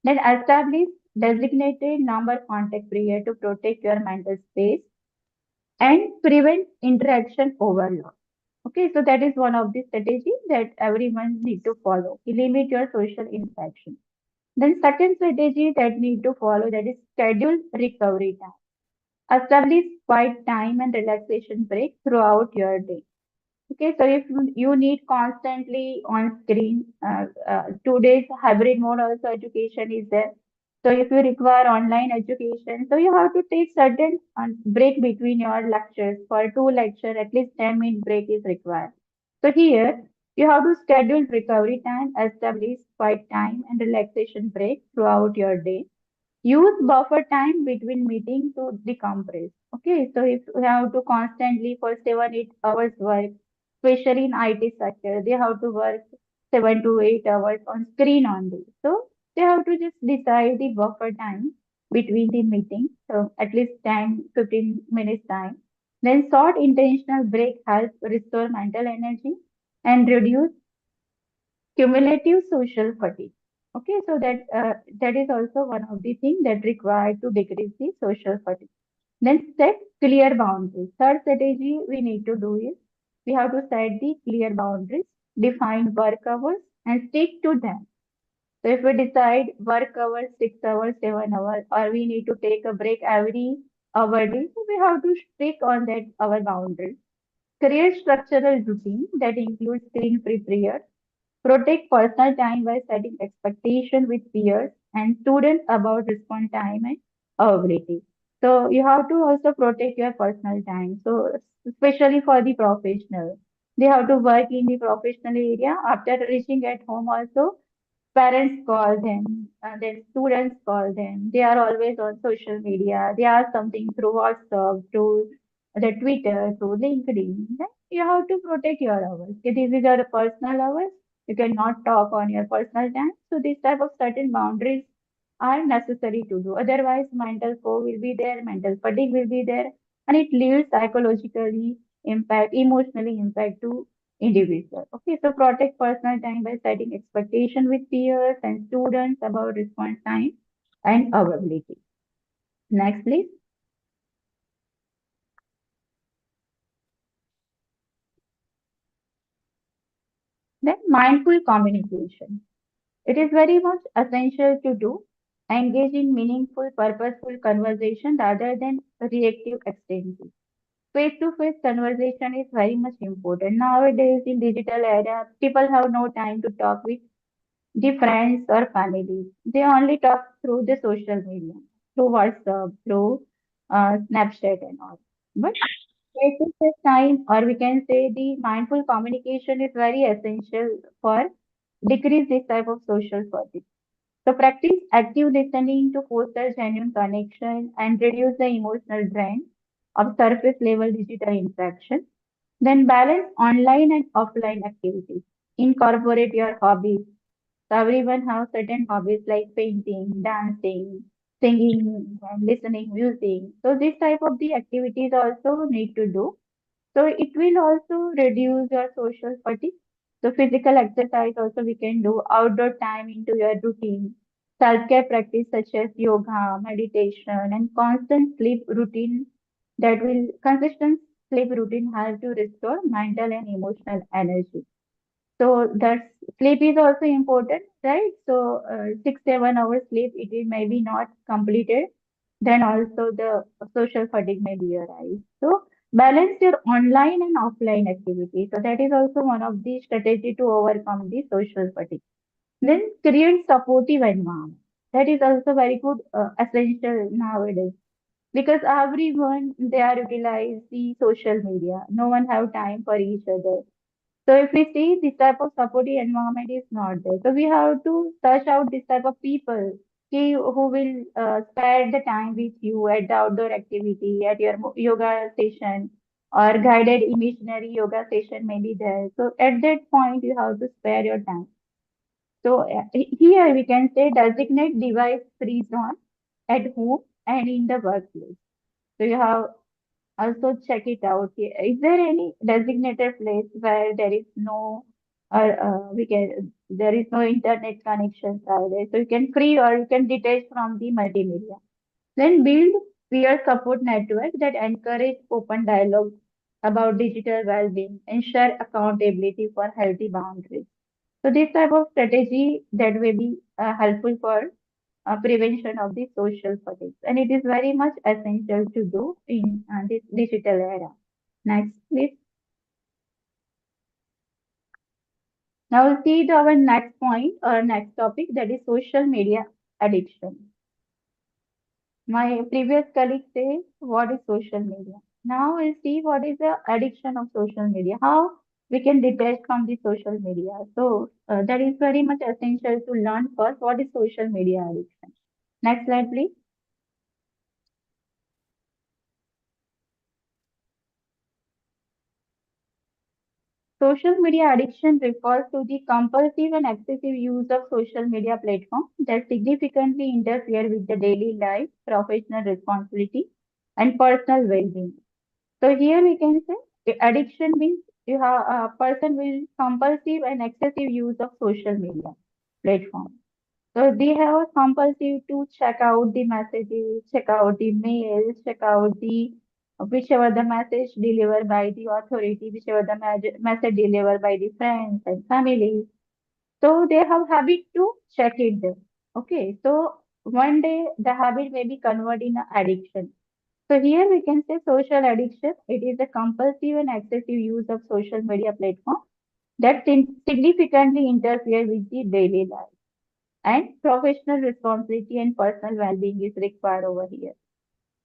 Then establish designated number contact period to protect your mental space and prevent interaction overload. Okay, so that is one of the strategies that everyone need to follow. Limit your social interaction. Then second strategy that need to follow, that is schedule recovery time. Establish quiet time and relaxation break throughout your day. Okay, so if you need constantly on screen, today's hybrid mode also education is there. So if you require online education, so you have to take certain break between your lectures. For two lecture, at least 10-minute break is required. So here you have to schedule recovery time, establish quiet time and relaxation break throughout your day. Use buffer time between meetings to decompress. Okay, so if you have to constantly for 7-8 hours work, especially in IT sector, they have to work 7 to 8 hours on screen only. So they have to just decide the buffer time between the meetings, so at least 10-15 minutes time. Then short intentional break helps restore mental energy and reduce cumulative social fatigue. Okay, so that is also one of the things that required to decrease the social fatigue. Then set clear boundaries. Third strategy we need to do is we have to set the clear boundaries, define work hours, and stick to them. So if we decide work hours 6 hours, 7 hours, or we need to take a break every hour, so we have to stick on that our boundaries. Create structural routine that includes screen-free periods. Protect personal time by setting expectation with peers and students about response time and availability. So you have to also protect your personal time. So especially for the professional, they have to work in the professional area. After reaching at home also, parents call them, then students call them. They are always on social media. They ask something through WhatsApp, through the Twitter, through LinkedIn. Then you have to protect your hours. Okay, these are your personal hours. You cannot talk on your personal time. So these type of certain boundaries are necessary to do. Otherwise, mental fog will be there, mental fatigue will be there, and it leaves psychologically impact, emotionally impact to individual. Okay, so protect personal time by setting expectation with peers and students about response time and availability. Next, please. Then mindful communication. It is very much essential to do engage in meaningful, purposeful conversation rather than reactive exchanges. Face-to-face conversation is very much important. Nowadays, in digital era, people have no time to talk with the friends or families. They only talk through the social media, through WhatsApp, through Snapchat and all. But face-to-face time, or we can say the mindful communication is very essential for decrease this type of social fatigue. So practice active listening to foster genuine connection and reduce the emotional drain of surface level digital interaction. Then balance online and offline activities. Incorporate your hobbies. So everyone has certain hobbies like painting, dancing, singing, and listening music. So this type of the activities also need to do. So it will also reduce your social fatigue. So physical exercise also we can do outdoor time into your routine. Self-care practice such as yoga, meditation, and constant sleep routine that will consistent sleep routine help to restore mental and emotional energy. So that sleep is also important, right? So 6-7 hours sleep it is maybe not completed. then also the social fatigue may be arise. So balance your online and offline activity. So that is also one of the strategy to overcome the social fatigue. Then create supportive environment. That is also very good essential nowadays because everyone they are utilize the social media. No one have time for each other. So if we see this type of supportive environment is not there, so we have to search out this type of people who will spare the time with you at the outdoor activity, at your yoga session or guided imaginary yoga session may be there. So at that point you have to spare your time. So here we can say designate device free zone at home and in the workplace. So you have also check it out. Is there any designated place where there is no, or there is no internet connection either? So you can free or you can detach from the multimedia. Then build peer support network that encourage open dialogue about digital well-being and share accountability for healthy boundaries. So this type of strategy that will be helpful for prevention of the social fatigue. And it is very much essential to do in this digital era. Next, please. Now we'll see our next point or next topic, that is social media addiction. My previous colleague said, what is social media? Now we'll see what is the addiction of social media, how we can detach from the social media. So that is very much essential to learn first what is social media addiction. Next slide, please. Social media addiction refers to the compulsive and excessive use of social media platforms that significantly interfere with the daily life, professional responsibility, and personal well-being. So here we can say addiction means you have a person with compulsive and excessive use of social media platform. So they have compulsive to check out the messages, check out the mails, check out the whichever the message delivered by the authority, whichever the message delivered by the friends and families. So they have habit to check it there. Okay, so one day the habit may be converted in an addiction. So here we can say social addiction. It is a compulsive and excessive use of social media platform that significantly interfere with the daily life and professional responsibility and personal well-being is required over here.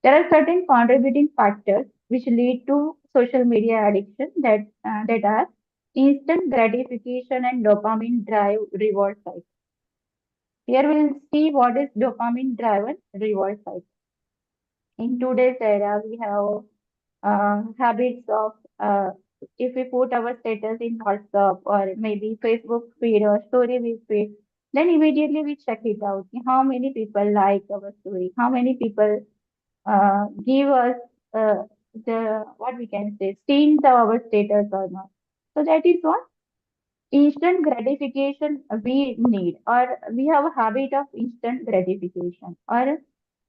There are certain contributing factors which lead to social media addiction that are instant gratification and dopamine drive reward cycle. Here we'll see what is dopamine driven reward cycle. In today's era, we have habits of if we put our status in WhatsApp or maybe Facebook feed or story we feed, then immediately we check it out. How many people like our story? How many people give us the what we can say seen our status or not? So that is what instant gratification we need, or we have a habit of instant gratification, or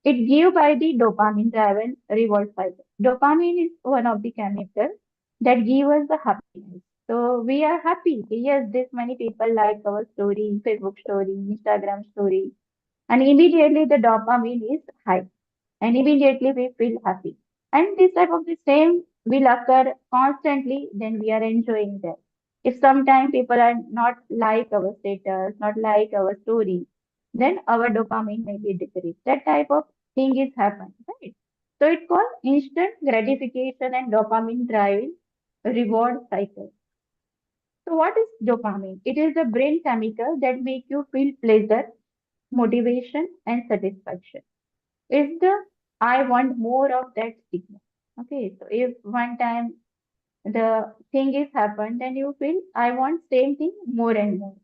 it give by the dopamine driven reward cycle. Dopamine is one of the chemicals that give us the happiness. So we are happy. Yes, this many people like our story, Facebook story, Instagram story, and immediately the dopamine is high, and immediately we feel happy. And this type of the same will occur constantly, then we are enjoying that. If sometimes people are not like our status, not like our story, then our dopamine may be decreased. That type of thing is happen, right? So it's called instant gratification and dopamine driving reward cycle. So what is dopamine? It is a brain chemical that make you feel pleasure, motivation, and satisfaction. It's the I want more of that signal. Okay, so if one time the thing is happened, then you feel I want same thing more and more.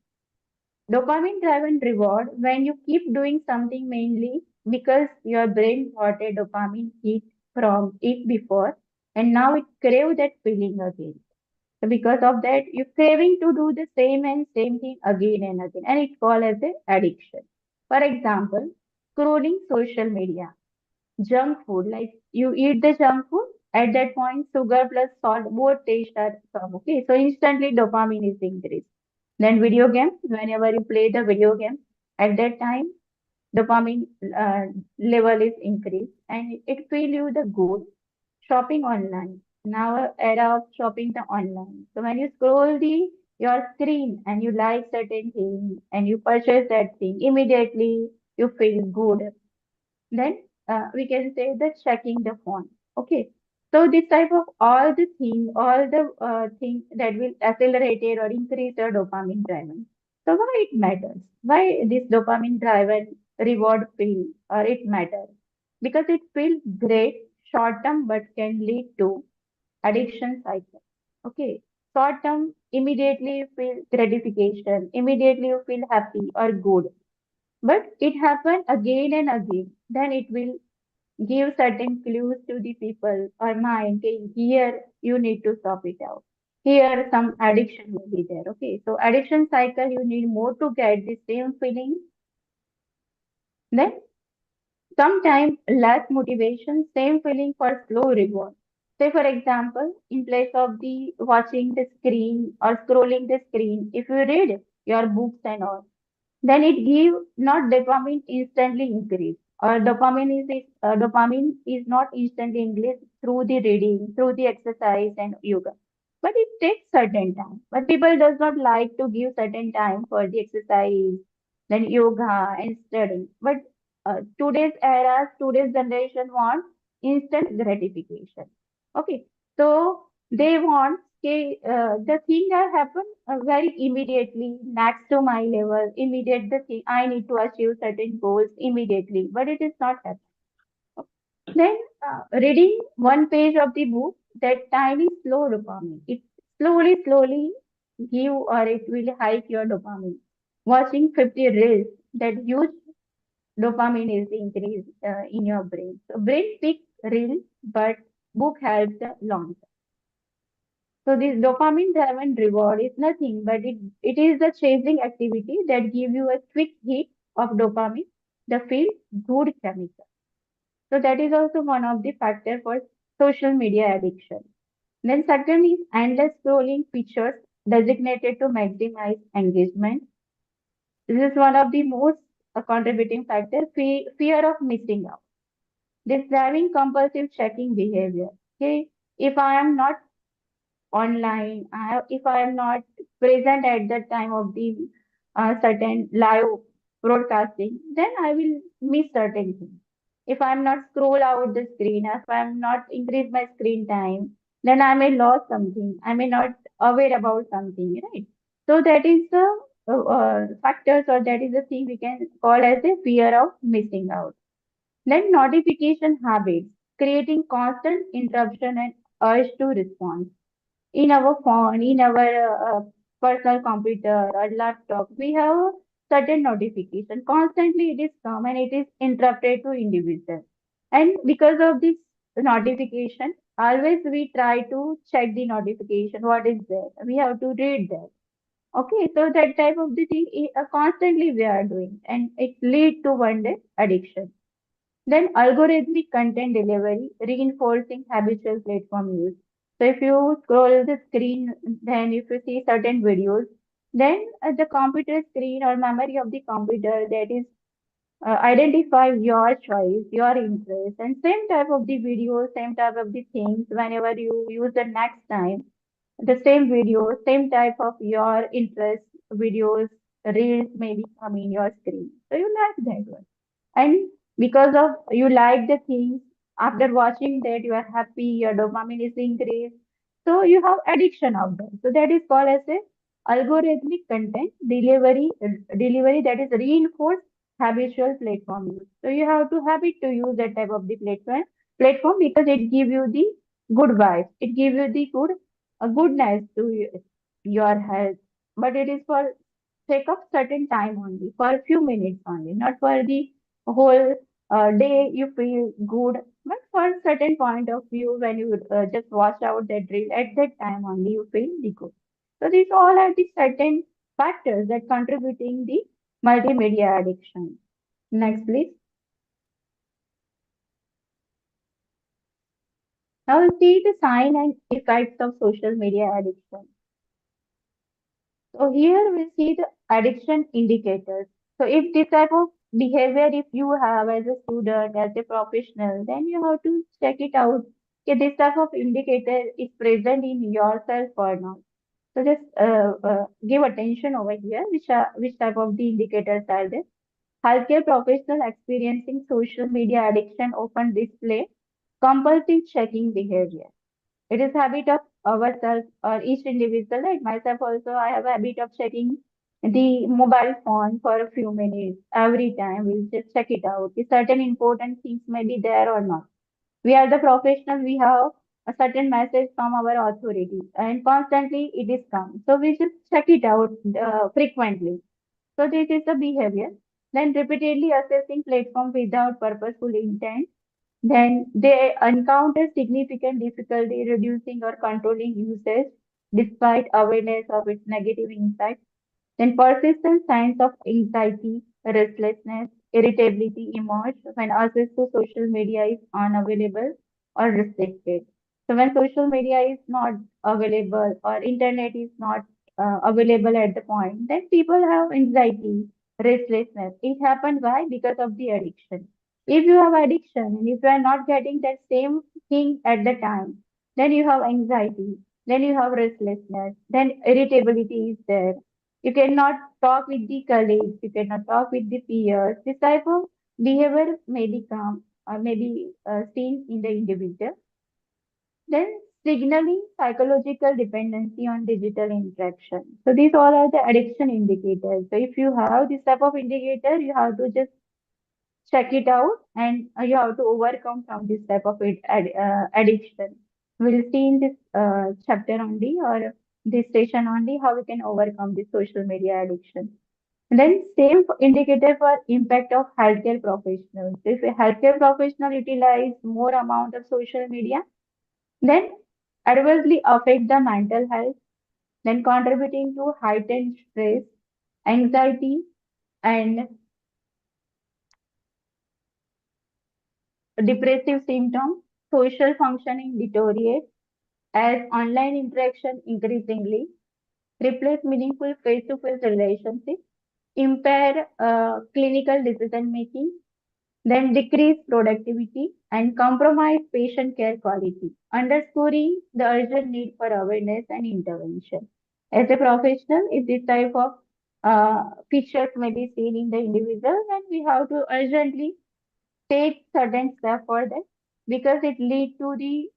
Dopamine driven reward when you keep doing something mainly because your brain got a dopamine hit from it before and now it crave that feeling again. So because of that, you're craving to do the same and same thing again and again, and it's called as an addiction. For example, scrolling social media, junk food, like you eat the junk food, at that point, sugar plus salt, both taste are come. Okay, so instantly dopamine is increased. Then video games, whenever you play the video game, at that time, dopamine level is increased and it feel you the good. Shopping online. Now era of shopping the online. So when you scroll the your screen and you like certain thing and you purchase that thing, immediately you feel good. Then we can say that checking the phone. Okay. So this type of all the thing that will accelerate it or increase your dopamine driven. So why it matters? Why this dopamine driven reward feel or it matters? Because it feels great short term but can lead to addiction cycle. Okay. Short term, immediately you feel gratification, immediately you feel happy or good. But it happen again and again. Then it will give certain clues to the people or mind. Okay, here you need to stop it out. Here some addiction will be there. Okay. So addiction cycle, you need more to get the same feeling. Then sometimes less motivation, same feeling for slow reward. Say for example, in place of the watching the screen or scrolling the screen, if you read your books and all, then it give not dopamine instantly increase or dopamine is not instantly increased through the reading, through the exercise and yoga, but it takes certain time. But people does not like to give certain time for the exercise, then yoga and studying. But today's generation want instant gratification. Okay, so they want the thing that happen very immediately next to my level, immediate the thing I need to achieve certain goals immediately, but it is not happening. Then reading one page of the book, that tiny slow dopamine, it slowly give or it will hike your dopamine. Watching 50 reels, that huge dopamine is increased in your brain. So brain picks reels, but book helps the long term. So this dopamine driven reward is nothing but it is the chasing activity that give you a quick hit of dopamine, the feel good chemical. So that is also one of the factor for social media addiction. Then second is endless scrolling features designated to maximize engagement. This is one of the most contributing factor, fear of missing out. This driving compulsive checking behavior. Okay, if I am not online, if I am not present at the time of the certain live broadcasting, then I will miss certain things. If I'm not scroll out the screen, if I'm not increase my screen time, then I may lose something. I may not aware about something, right? So that is the factors or that is the thing we can call as a fear of missing out. Then notification habits, creating constant interruption and urge to respond in our phone, in our personal computer or laptop, we have certain notification. Constantly it is come and it is interrupted to individual. And because of this notification, always we try to check the notification, what is there. We have to read that. Okay, so that type of the thing constantly we are doing and it lead to one day addiction. Then algorithmic content delivery, reinforcing habitual platform use. So if you scroll the screen, then if you see certain videos, then the computer screen or memory of the computer that is identify your choice, your interest, and same type of the videos, same type of the things. Whenever you use the next time, the same video, same type of your interest videos, reels maybe come in your screen. So you like that one. And because of you like the things, after watching that you are happy, your dopamine is increased. So you have addiction of them. So that is called as a algorithmic content delivery that is reinforced habitual platform use. So you have to habit to use that type of the platform because it give you the good vibes. It give you the goodness to your health. But it is for sake of certain time only, for a few minutes only, not for the whole day you feel good, but for a certain point of view when you just watch out that reel at that time only you feel the good. So these all are the certain factors that contributing the multimedia addiction. Next, please. Now we'll see the sign and effects of social media addiction. So here we see the addiction indicators. So if this type of behavior if you have as a student, as a professional, then you have to check it out. Okay, this type of indicator is present in yourself or not. So just give attention over here, which type of the indicators are there. Healthcare professional experiencing social media addiction often display compulsive checking behavior. It is habit of ourselves or each individual, like myself also, I have a habit of checking the mobile phone for a few minutes every time. We'll just check it out. If certain important things may be there or not. We are the professional, we have a certain message from our authority and constantly it is come. So we just check it out frequently. So this is the behavior. Then repeatedly assessing platform without purposeful intent. Then they encounter significant difficulty reducing or controlling usage despite awareness of its negative impact. Then persistent signs of anxiety, restlessness, irritability emerge when access to social media is unavailable or restricted. So when social media is not available or internet is not available at the point, then people have anxiety, restlessness. It happens why? Because of the addiction. If you have addiction and if you are not getting that same thing at the time, then you have anxiety, then you have restlessness, then irritability is there. You cannot talk with the colleagues, you cannot talk with the peers. This type of behavior may become or may be seen in the individual. Then signaling psychological dependency on digital interaction. So these all are the addiction indicators. So if you have this type of indicator, you have to just check it out and you have to overcome from this type of addiction. We'll see in this chapter only or this session only how we can overcome this social media addiction. And then same indicator for impact of healthcare professionals. If a healthcare professional utilize more amount of social media, then adversely affect the mental health, then contributing to heightened stress, anxiety, and depressive symptoms, social functioning deteriorates as online interaction increasingly replace meaningful face-to-face relationships, impair clinical decision making, then decrease productivity and compromise patient care quality, underscoring the urgent need for awareness and intervention. As a professional, if this type of features may be seen in the individual, then we have to urgently take certain steps for that because it lead to the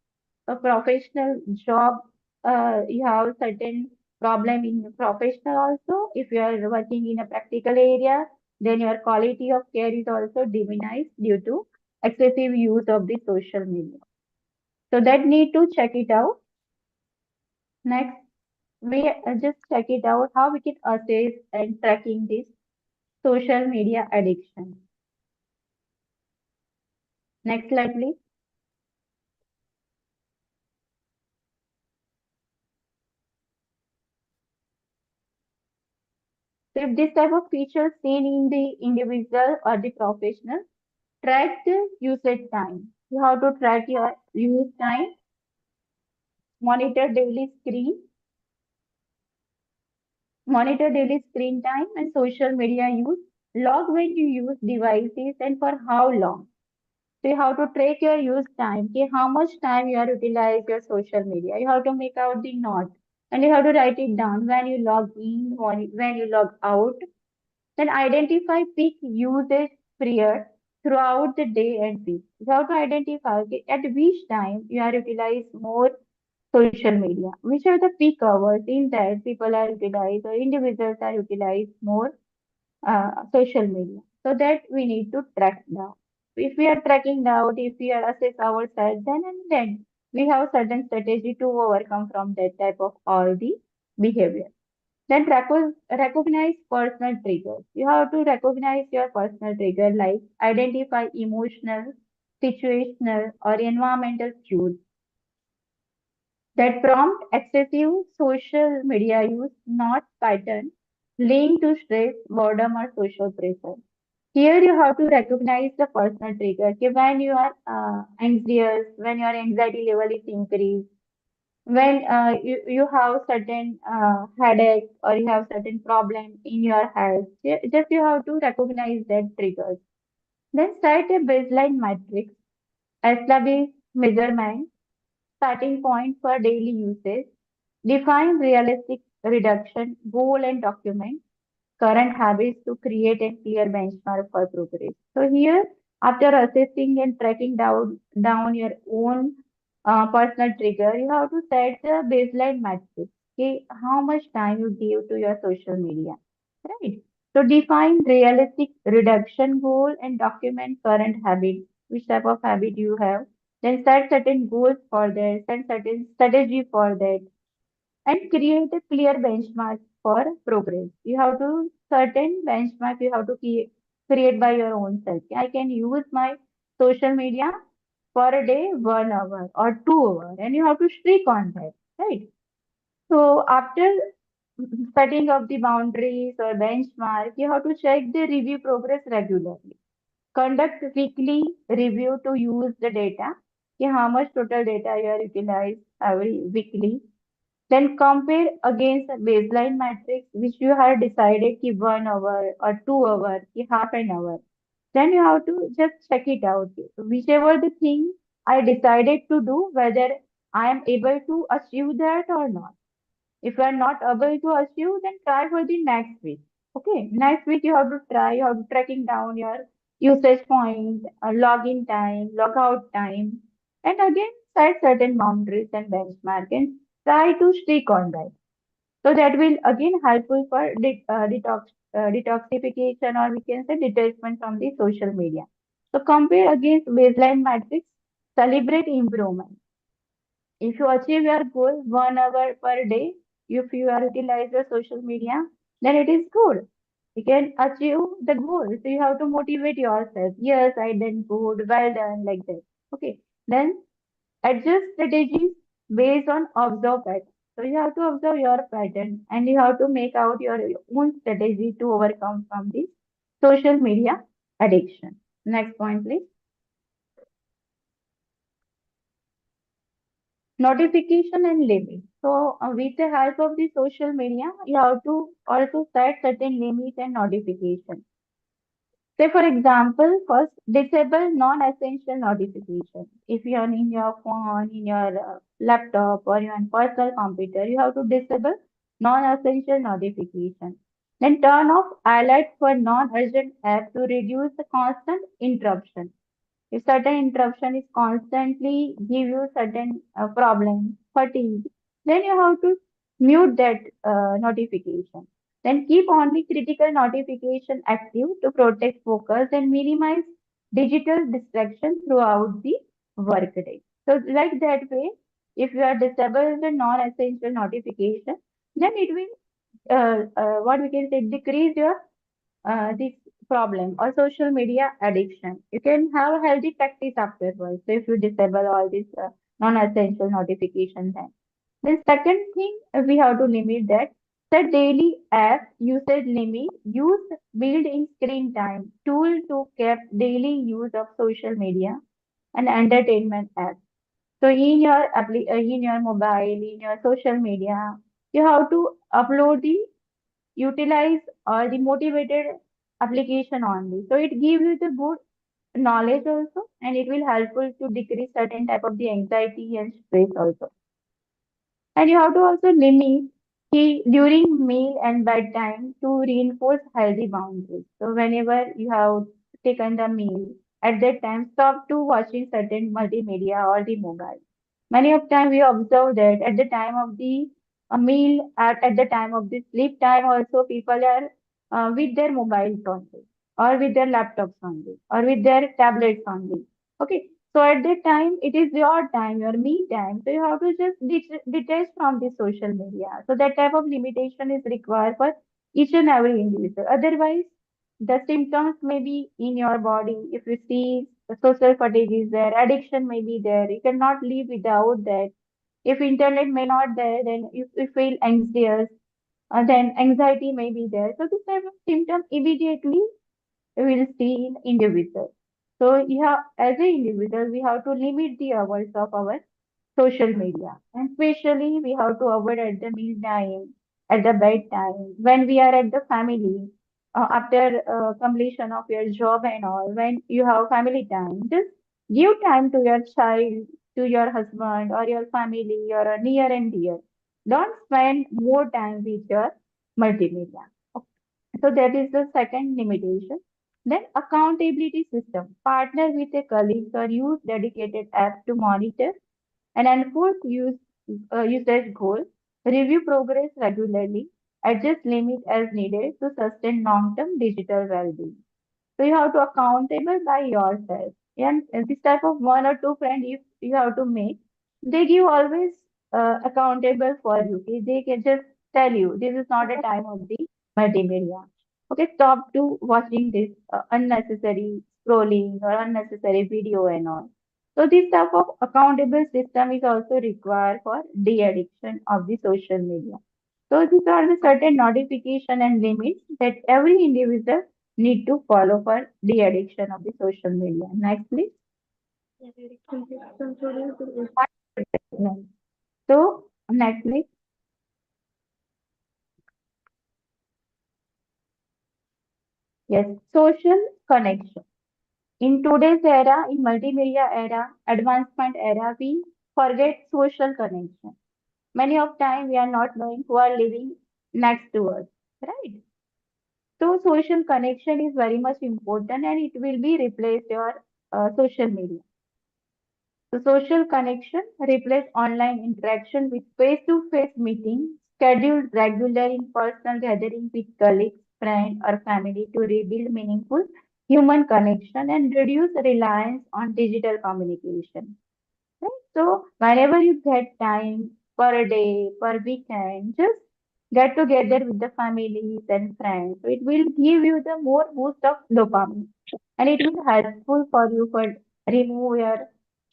professional job. You have certain problem in your professional also. If you are working in a practical area, then your quality of care is also diminished due to excessive use of the social media. So that need to check it out. Next, we just check it out how we can assess and tracking this social media addiction. Next slide, please. So if this type of feature seen in the individual or the professional, track the usage time. You have to track your use time, monitor daily screen time and social media use, log when you use devices and for how long. So you have to track your use time, okay, how much time you are utilize your social media. You have to make out the note and you have to write it down when you log in, when you log out. Then identify peak usage period throughout the day and week. You have to identify okay, at which time you are utilize more social media, which are the peak hours in that people are utilized or individuals are utilized more social media. So that we need to track down. If we are tracking down, if we are assess ourselves, then we have certain strategy to overcome from that type of all the behavior. Then recognize personal triggers. You have to recognize your personal trigger, like identify emotional, situational, or environmental cues that prompt excessive social media use, not pattern linked to stress, boredom, or social pressure. Here you have to recognize the personal trigger. Okay, when you are anxious, when your anxiety level is increased, when you have certain headache or you have certain problem in your health, just you have to recognize that triggers. Then set a baseline matrix, establish measurement, starting point for daily usage, define realistic reduction goal and document current habits to create a clear benchmark for progress. So here, after assessing and tracking down your own personal trigger, you have to set the baseline metric. Okay, how much time you give to your social media, right? So define realistic reduction goal and document current habit, which type of habit you have. Then set certain goals for that, set certain strategy for that, and create a clear benchmark for progress. You have to certain benchmark you have to create by your own self. I can use my social media for a day 1 hour or 2 hours, and you have to stick on that, right? So after setting up the boundaries or benchmark, you have to check the review progress regularly. Conduct weekly review to use the data. कि how much total data you are utilized every weekly, then compare against a baseline matrix which you have decided ki 1 hour or 2 hour, ki half an hour. Then you have to just check it out. Whichever the thing I decided to do, whether I am able to achieve that or not. If you are not able to achieve, then try for the next week. Okay, next week you have to try, you have to tracking down your usage point, login time, logout time, and again set certain boundaries and benchmark and try to stick on that. So that will again helpful for detoxification, or we can say detachment from the social media. So compare against baseline metrics, celebrate improvement. If you achieve your goal 1 hour per day, if you are utilize your social media, then it is good. You can achieve the goal. So you have to motivate yourself. Yes, I did good, well done, like that. Okay. Then adjust strategies based on observed pattern. So you have to observe your pattern and you have to make out your own strategy to overcome from the social media addiction. Next point, please. Notification and limit. So, with the help of the social media, you have to also set certain limits and notification. Say, for example, first disable non-essential notification. If you are in your phone, in your laptop, or your personal computer, you have to disable non-essential notification. Then turn off alert for non-urgent app to reduce the constant interruption. If certain interruption is constantly give you certain problem, fatigue, then you have to mute that notification. Then keep only critical notification active to protect focus and minimize digital distraction throughout the workday. So like that way, if you are disable the non-essential notification, then it will what we can say decrease your this problem or social media addiction. You can have a healthy practice afterwards. So if you disable all these non-essential notifications, then second thing we have to limit that. Set daily app usage limit. Use built-in screen time tool to keep daily use of social media and entertainment apps. So in your mobile, in your social media, you have to upload the utilize or the motivated application only. So it gives you the good knowledge also, and it will helpful to decrease certain type of the anxiety and stress also. And you have to also limit during meal and bedtime to reinforce healthy boundaries. So whenever you have taken the meal, at that time stop to watching certain multimedia or the mobile. Many of time we observe that at the time of the meal, at the time of the sleep time also people are with their mobiles only, or with their laptops only, or with their tablets only. Okay, so at that time, it is your time, your me time. So you have to just detach from the social media. So that type of limitation is required for each and every individual. Otherwise, the symptoms may be in your body. If you see the social fatigue is there, addiction may be there. You cannot live without that. If internet may not there, then you feel anxious. Then anxiety may be there. So this type of symptom immediately will see in individual. So you have, as an individual, we have to limit the hours of our social media. And especially we have to avoid at the meal time, at the bedtime, when we are at the family, after completion of your job and all, when you have family time, just give time to your child, to your husband or your family or a near and dear. Don't spend more time with your multimedia. So that is the second limitation. Then accountability system. Partner with a colleague or use dedicated app to monitor and enforce usage goals. Review progress regularly. Adjust limits as needed to sustain long-term digital well-being. So you have to accountable by yourself. And this type of one or two friend if you have to make, they give always accountable for you. Okay? They can just tell you this is not a time of the multimedia. Okay, stop to watching this unnecessary scrolling or unnecessary video and all. So this type of accountable system is also required for de-addiction of the social media. So these are the certain notification and limits that every individual need to follow for de-addiction of the social media. Next, please. So next, please. Yes, social connection. In today's era, in multimedia era, advancement era, we forget social connection. Many of time we are not knowing who are living next to us, right? So social connection is very much important and it will be replaced your social media. So social connection replace online interaction with face-to-face meeting, scheduled regular in-personal gathering with colleagues, friends, or family to rebuild meaningful human connection and reduce reliance on digital communication. Right? So whenever you get time per day, per weekend, just get together with the families and friends. So it will give you the more boost of dopamine and it will helpful for you for remove your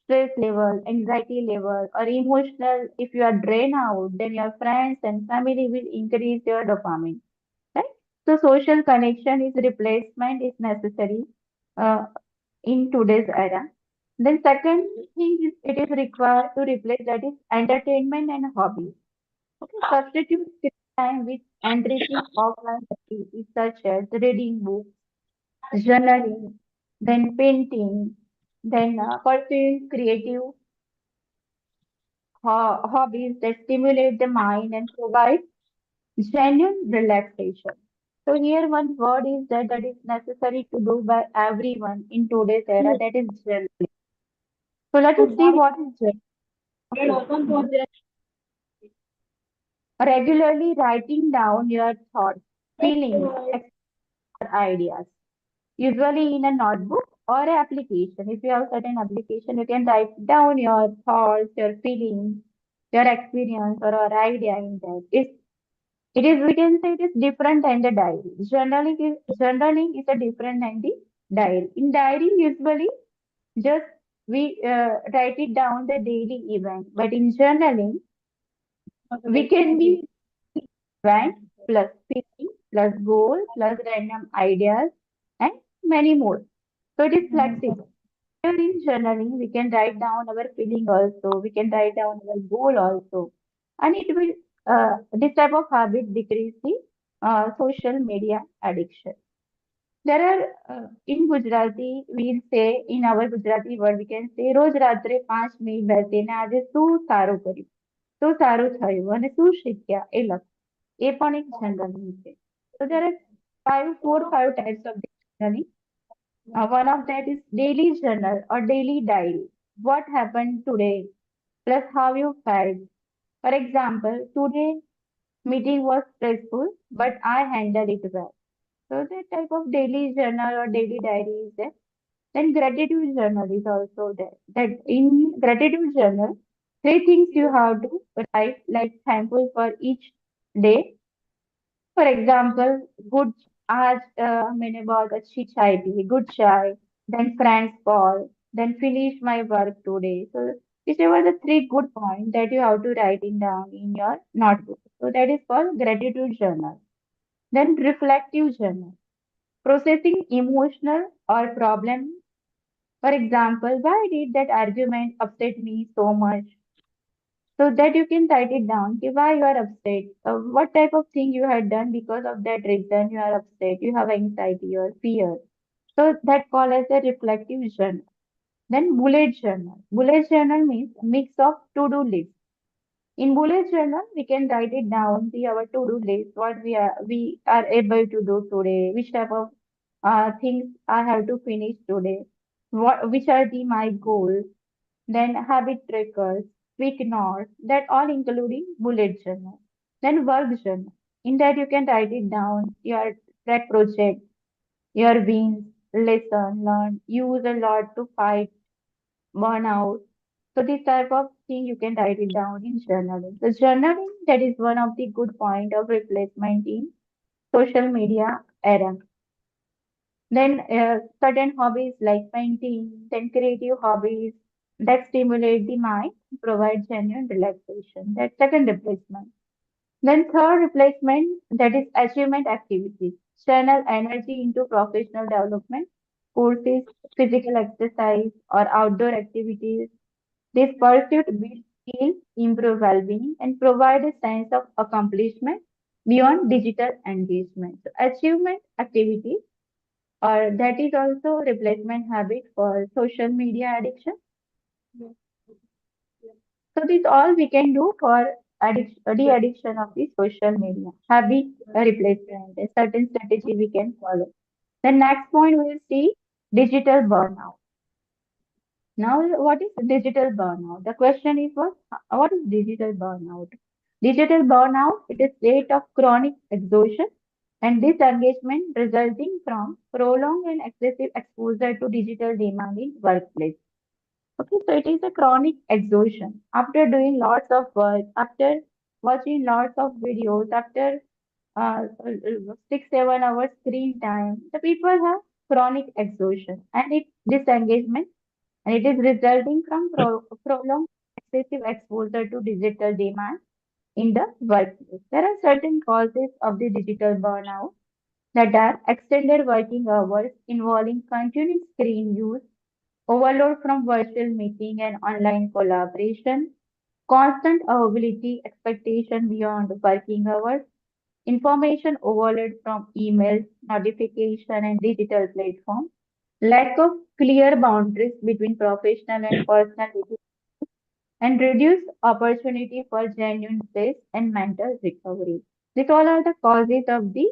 stress level, anxiety level, or emotional. If you are drained out, then your friends and family will increase your dopamine. Right? So social connection is replacement is necessary uh, in today's era. Then second thing is it is required to replace that is entertainment and hobby. Okay, substitute screen time with enriching offline activities such as reading books, journaling, then painting, then pursuing creative hobbies that stimulate the mind and provide genuine relaxation. So here one word is that is necessary to do by everyone in today's era, that is journaling. So let us see what is journaling. Okay. Regularly writing down your thoughts, feelings, ideas, usually in a notebook or an application. If you have certain application, you can write down your thoughts, your feelings, your experience or your idea in that. It is we can say it is different than the diary. Journaling is a different than the diary. In diary, usually just we write it down the daily event, but in journaling, we can be event plus feeling plus goal plus random ideas and many more. So it is flexible. Here in journaling, we can write down our feeling also. We can write down our goal also, and it will this type of habit decrease the social media addiction. There are in Gujarati we'll say in our Gujarati word we can say રોજ રાત્રે 5 minute બેસીને આજે શું સારું કર્યું, શું સારું થયું અને શું શીખ્યા એ લખ. એ પણ એક journaling છે. So there are four, five types of journaling. One of that is daily journal or daily diary. What happened today plus how you felt. For example, today meeting was stressful, but I handled it well. So that type of daily journal or daily diary is there. Then gratitude journal is also there. That in gratitude journal, three things you have to write like thankful for each day. For example, good आज मैंने बहुत अच्छी चाय P, good chai, then friends call, then finish my work today. So these were the three good points that you have to write it down in your notebook. So that is called gratitude journal. Then reflective journal, processing emotional or problem. For example, why did that argument upset me so much? So that you can write it down. कि why you are upset? What type of thing you had done because of that reason you are upset? You have anxiety or fear. So that called as a reflective journal. Then bullet journal. Bullet journal means a mix of to-do list. In bullet journal, we can write it down, see our to-do list, what we are able to do today, which type of things I have to finish today, which are my goals, then habit trackers, quick notes, that all including bullet journal. Then work journal. In that you can write it down, your track project, your wins, lesson learned, use a lot to fight burnout. So this type of thing you can write it down in journaling. So journaling, that is one of the good point of replacement in social media era. Then certain hobbies like painting, then creative hobbies that stimulate the mind, provide genuine relaxation. That's second replacement. Then third replacement, that is achievement activities. Channel energy into professional development, courses, physical exercise, or outdoor activities. This pursuit builds skills, improve well-being, and provide a sense of accomplishment beyond digital engagement. So achievement activities, or that is also replacement habit for social media addiction. So this all we can do for de-addiction of the social media. Habit replacement, a certain strategy we can follow. The next point we will see digital burnout. Now, what is digital burnout? The question is what is digital burnout? Digital burnout, it is state of chronic exhaustion and disengagement resulting from prolonged and excessive exposure to digital demand in workplace. Okay, so it is a chronic exhaustion. After doing lots of work, after watching lots of videos, after 6, 7 hours screen time, the people have chronic exhaustion and it disengagement, and it is resulting from prolonged excessive exposure to digital demand in the workplace. There are certain causes of the digital burnout that are extended working hours involving continuous screen use, overload from virtual meeting and online collaboration, constant availability expectation beyond working hours, information overload from emails, notification, and digital platforms, lack of clear boundaries between professional and personal and reduced opportunity for genuine rest and mental recovery. These all are the causes of the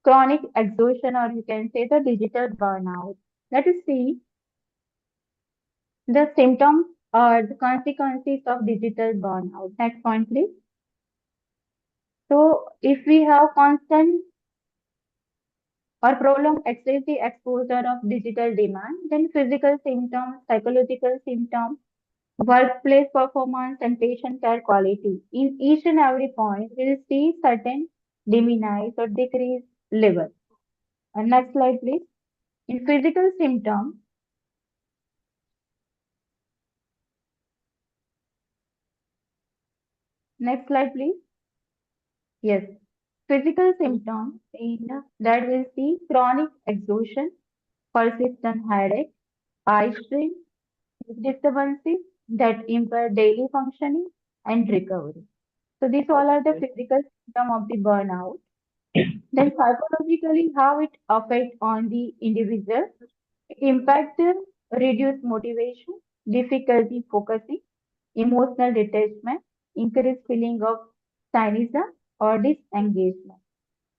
chronic exhaustion, or you can say the digital burnout. Let us see the symptoms or the consequences of digital burnout. Next point, please. So, if we have constant or prolonged excessive exposure of digital demand, then physical symptoms, psychological symptoms, workplace performance, and patient care quality. In each and every point, we'll see certain diminish or decrease level. Next slide, please. In physical symptoms, next slide, please. Yes, physical symptoms in that we'll see chronic exhaustion, persistent headache, eye strain, disturbances that impair daily functioning and recovery. So these all are the physical symptoms of the burnout. Then psychologically, how it affects on the individual, it impacts the reduced motivation, difficulty focusing, emotional detachment, increased feeling of cynicism or disengagement.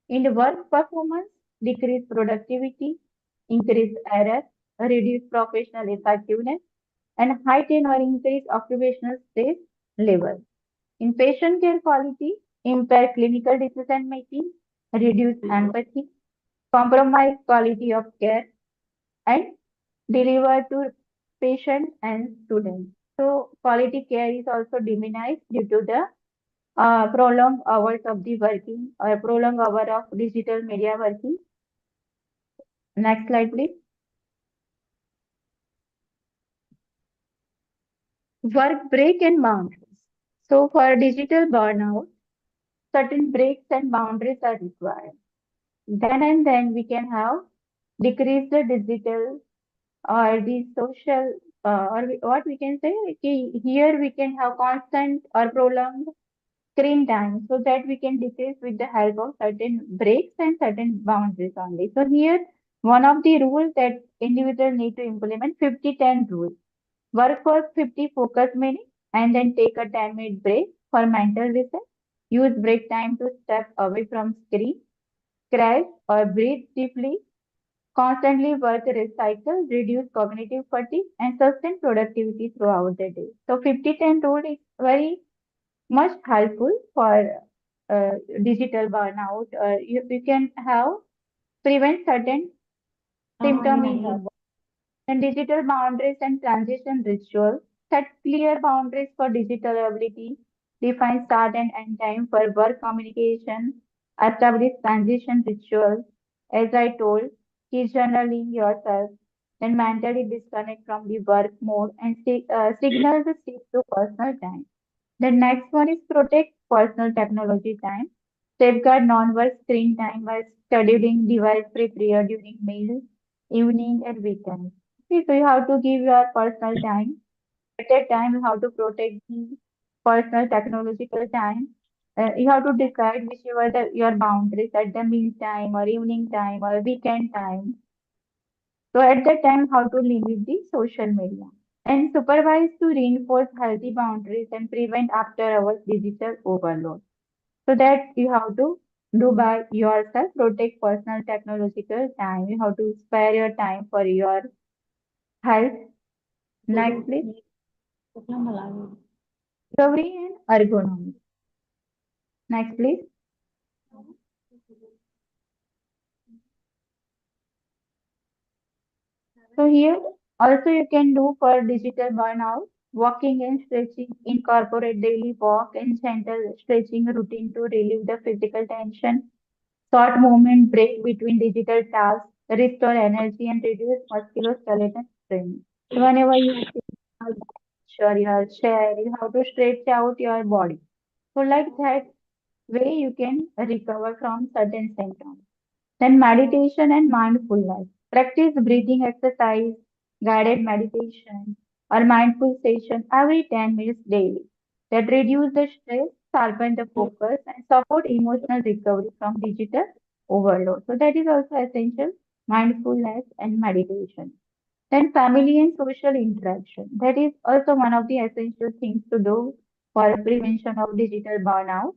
In the work performance, decreased productivity, increased error, reduced professional effectiveness, and heighten or increase occupational stress level. In patient care quality, impair clinical decision making, reduce empathy, compromise quality of care, and deliver to patients and students. So quality care is also diminished due to the prolonged hours of the working or prolonged hour of digital media working. Next slide, please. Work break and boundaries. So for digital burnout, certain breaks and boundaries are required. Then and then we can have decrease the digital or the social what we can say, here we can have constant or prolonged screen time so that we can decrease with the help of certain breaks and certain boundaries only. So here, one of the rules that individuals need to implement 50-10 rule. Work for 50 focus minutes and then take a 10-minute break for mental reset. Use break time to step away from screen, crash or breathe deeply. Constantly work recycle, reduce cognitive fatigue, and sustain productivity throughout the day. So 50-10 rule is very much helpful for digital burnout. You can have prevent certain symptoms in your work. And digital boundaries and transition rituals. Set clear boundaries for digital ability. Define start and end time for work communication. Establish transition rituals. As I told, keep journaling yourself. Then mentally disconnect from the work mode and signal the shift to personal time. The next one is protect personal technology time. Safeguard non-work screen time by scheduling device-free period during meals, evening, and weekends. Okay, so you have to give your personal time. At that time, you have to protect the personal technological time. You have to decide whichever your boundaries at the meal time or evening time or weekend time. So at that time, how to limit the social media and supervise to reinforce healthy boundaries and prevent after hours digital overload. So that you have to do by yourself, protect personal technological time. You have to spare your time for your health. Next, please. Recovery and ergonomy. Next, please. So here also you can do for digital burnout, walking and stretching, incorporate daily walk and gentle stretching routine to relieve the physical tension. Short movement break between digital tasks, restore energy and reduce musculoskeletal strain. So whenever you sit, sure your chair, you have to stretch out your body. So like that way you can recover from certain symptoms. Then meditation and mindfulness. Practice breathing exercise, guided meditation, or mindful session every 10 minutes daily. That reduce the stress, sharpen the focus, and support emotional recovery from digital overload. So that is also essential, mindfulness and meditation. Then family and social interaction. That is also one of the essential things to do for prevention of digital burnout.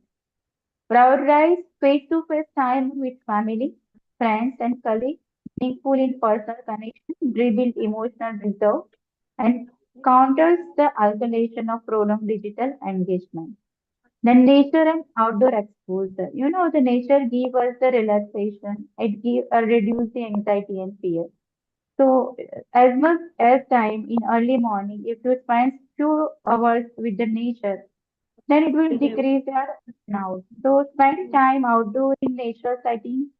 Prioritize face-to-face time with family, friends, and colleagues, meaningful in personal connection, rebuild emotional reserve, and counters the isolation of prolonged digital engagement. Then nature and outdoor exposure. You know, the nature give us the relaxation. It give reduce the anxiety and fear. So, as much as time in early morning, if you spend few hours with the nature, then it will decrease your burnout. So spend time outdoor in nature setting,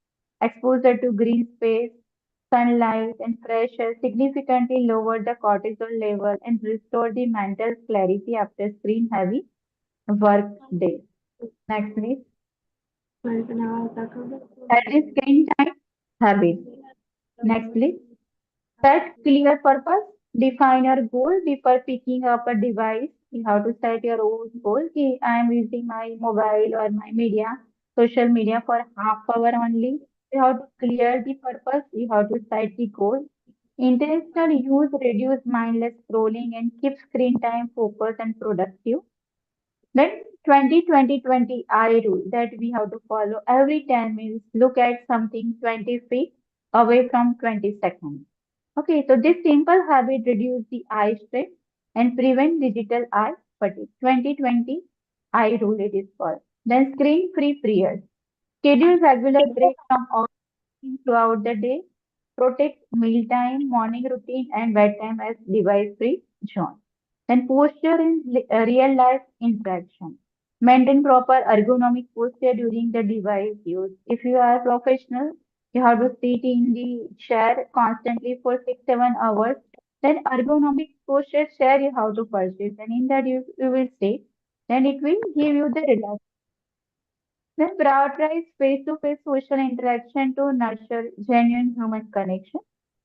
exposure to green space, sunlight and fresh air significantly lower the cortisol level and restore the mental clarity after screen heavy work day. Next please. Add screen time habit. Next please. Set clear purpose. Define your goal before picking up a device. You have to set your own goal. Okay, I am using my mobile or my media, social media for half hour only. You have to clear the purpose. You have to set the goal. Intentional use reduce mindless scrolling and keep screen time focused and productive. Then 20-20-20 I rule that we have to follow every 10 minutes. Look at something 20 feet away from 20 seconds. Okay, so this simple habit reduce the eye strain and prevent digital eye fatigue. 20-20 I rule it is called. Then screen-free periods. Schedule regular breaks from all screens throughout the day. Protect mealtime, morning routine, and bedtime as device-free zone. Then posture in real-life interaction. Maintain proper ergonomic posture during the device use. If you are professional, you have to sit in the chair constantly for 6-7 hours. Then ergonomic posture chair you have to purchase, and in that you will stay. Then it will give you the relax. Then prioritize face-to-face social interaction to nurture genuine human connection.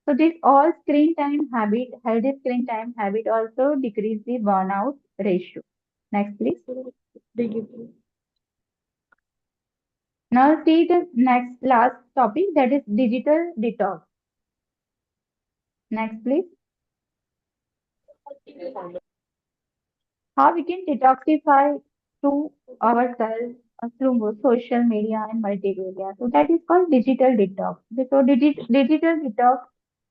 So this all screen time habit, healthy screen time habit also decrease the burnout ratio. Next, please. Now see the next last topic, that is digital detox. Next, please. How we can detoxify to ourselves through social media and multimedia. So that is called digital detox. So digital detox,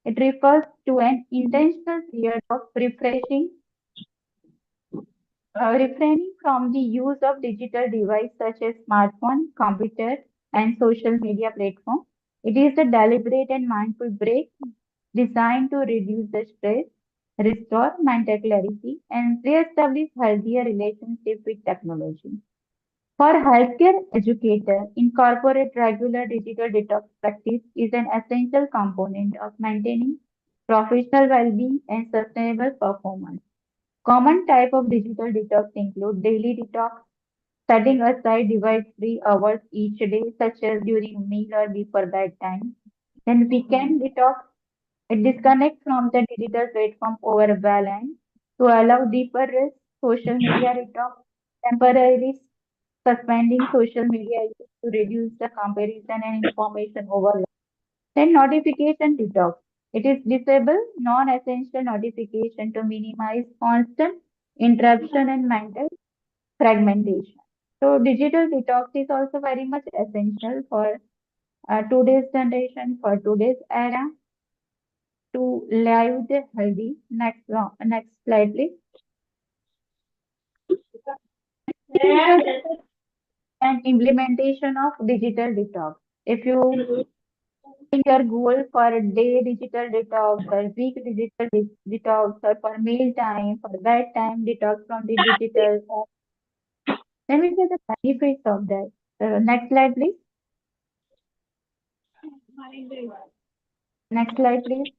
it refers to an intentional period of refraining from the use of digital devices such as smartphone, computer, and social media platform. It is a deliberate and mindful break designed to reduce the stress, restore mental clarity, and re-establish healthier relationship with technology. For healthcare educators, incorporate regular digital detox practice is an essential component of maintaining professional well-being and sustainable performance. Common type of digital detox include daily detox, setting aside device-free hours each day, such as during meal or before bedtime. Then weekend detox, it disconnects from the digital platform over a balance to allow deeper rest. Social media detox, temporarily suspending social media use to reduce the comparison and information overload. Then notification detox. It is disable non-essential notification to minimize constant interruption and mental fragmentation. So digital detox is also very much essential for today's generation, for today's era to live the healthy. Next slide, please. And implementation of digital detox. If you your goal for a day digital detox or week digital detox or for meal time, for bedtime detox from the digital, let me say the benefits of that. Next slide, please. Next slide, please.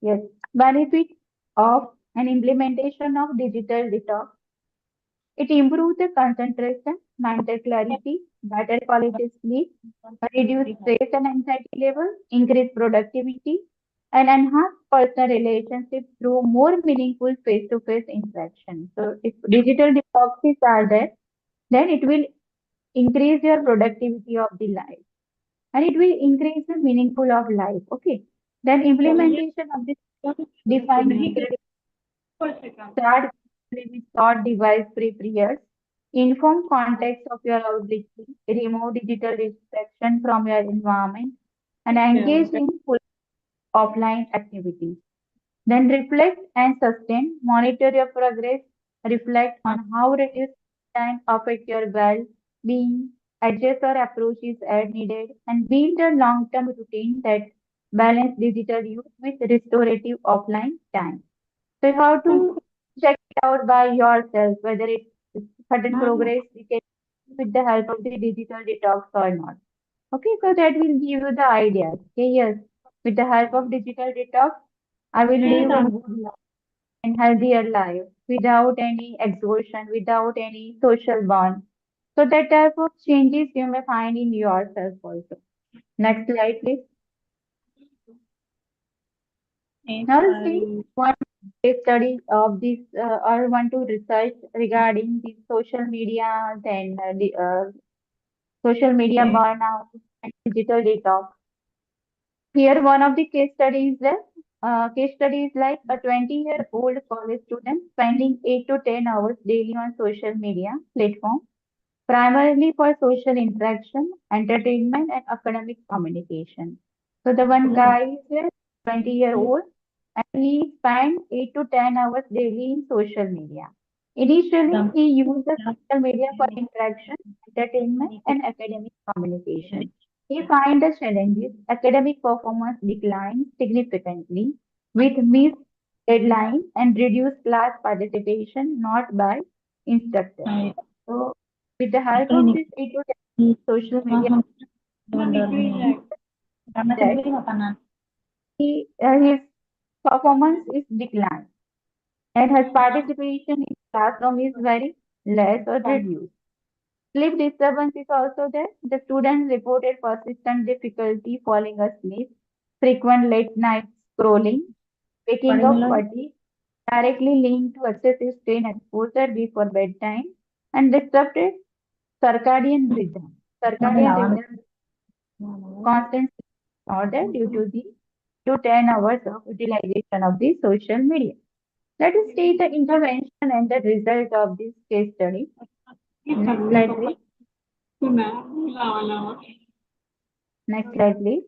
Yes, benefit of an implementation of digital detox. It improves the concentration, mental clarity, better quality sleep, reduce stress and anxiety level, increase productivity, and enhance personal relationships through more meaningful face-to-face interaction. So if digital detoxes are there, then it will increase your productivity of the life and it will increase the meaningful of life. Okay. Then implementation of this defined start with short device-free periods. Inform context of your outreach, remove digital distraction from your environment, and engage in full offline activities. Then reflect and sustain, monitor your progress, reflect on how reduced time affect your well-being, adjust your approaches as needed, and build a long-term routine that balance digital use with restorative offline time. So you have to check it out by yourself whether it's certain progress we can do with the help of the digital detox or not. Okay, so that will give you the ideas. Okay, yes, with the help of digital detox, I will live a good life and healthier life without any exhaustion, without any social bond. So that type of changes you may find in yourself also. Next slide, please. Now see one case study of this or want to research regarding the social media, then the social media burnout and digital detox. Here, one of the case studies is case study is like a 20-year-old college student spending 8 to 10 hours daily on social media platform, primarily for social interaction, entertainment, and academic communication. So the one guy is a 20-year-old and he spent 8 to 10 hours daily in social media. Initially, he used the social media for interaction, entertainment, and academic communication. He found the challenges. Academic performance declined significantly with missed deadlines and reduced class participation, not by instructors. So, with the help of this 8 to 10 social media, that his performance is declined and his participation in classroom is very less or reduced. Sleep disturbance is also there. The students reported persistent difficulty falling asleep, frequent late night scrolling, waking up fatigue, directly linked to excessive screen exposure before bedtime, and disrupted circadian rhythm. Circadian rhythm constant order due to 10 hours of utilization of the social media. Let us see the intervention and the result of this case study. Next slide, please. Next slide, please.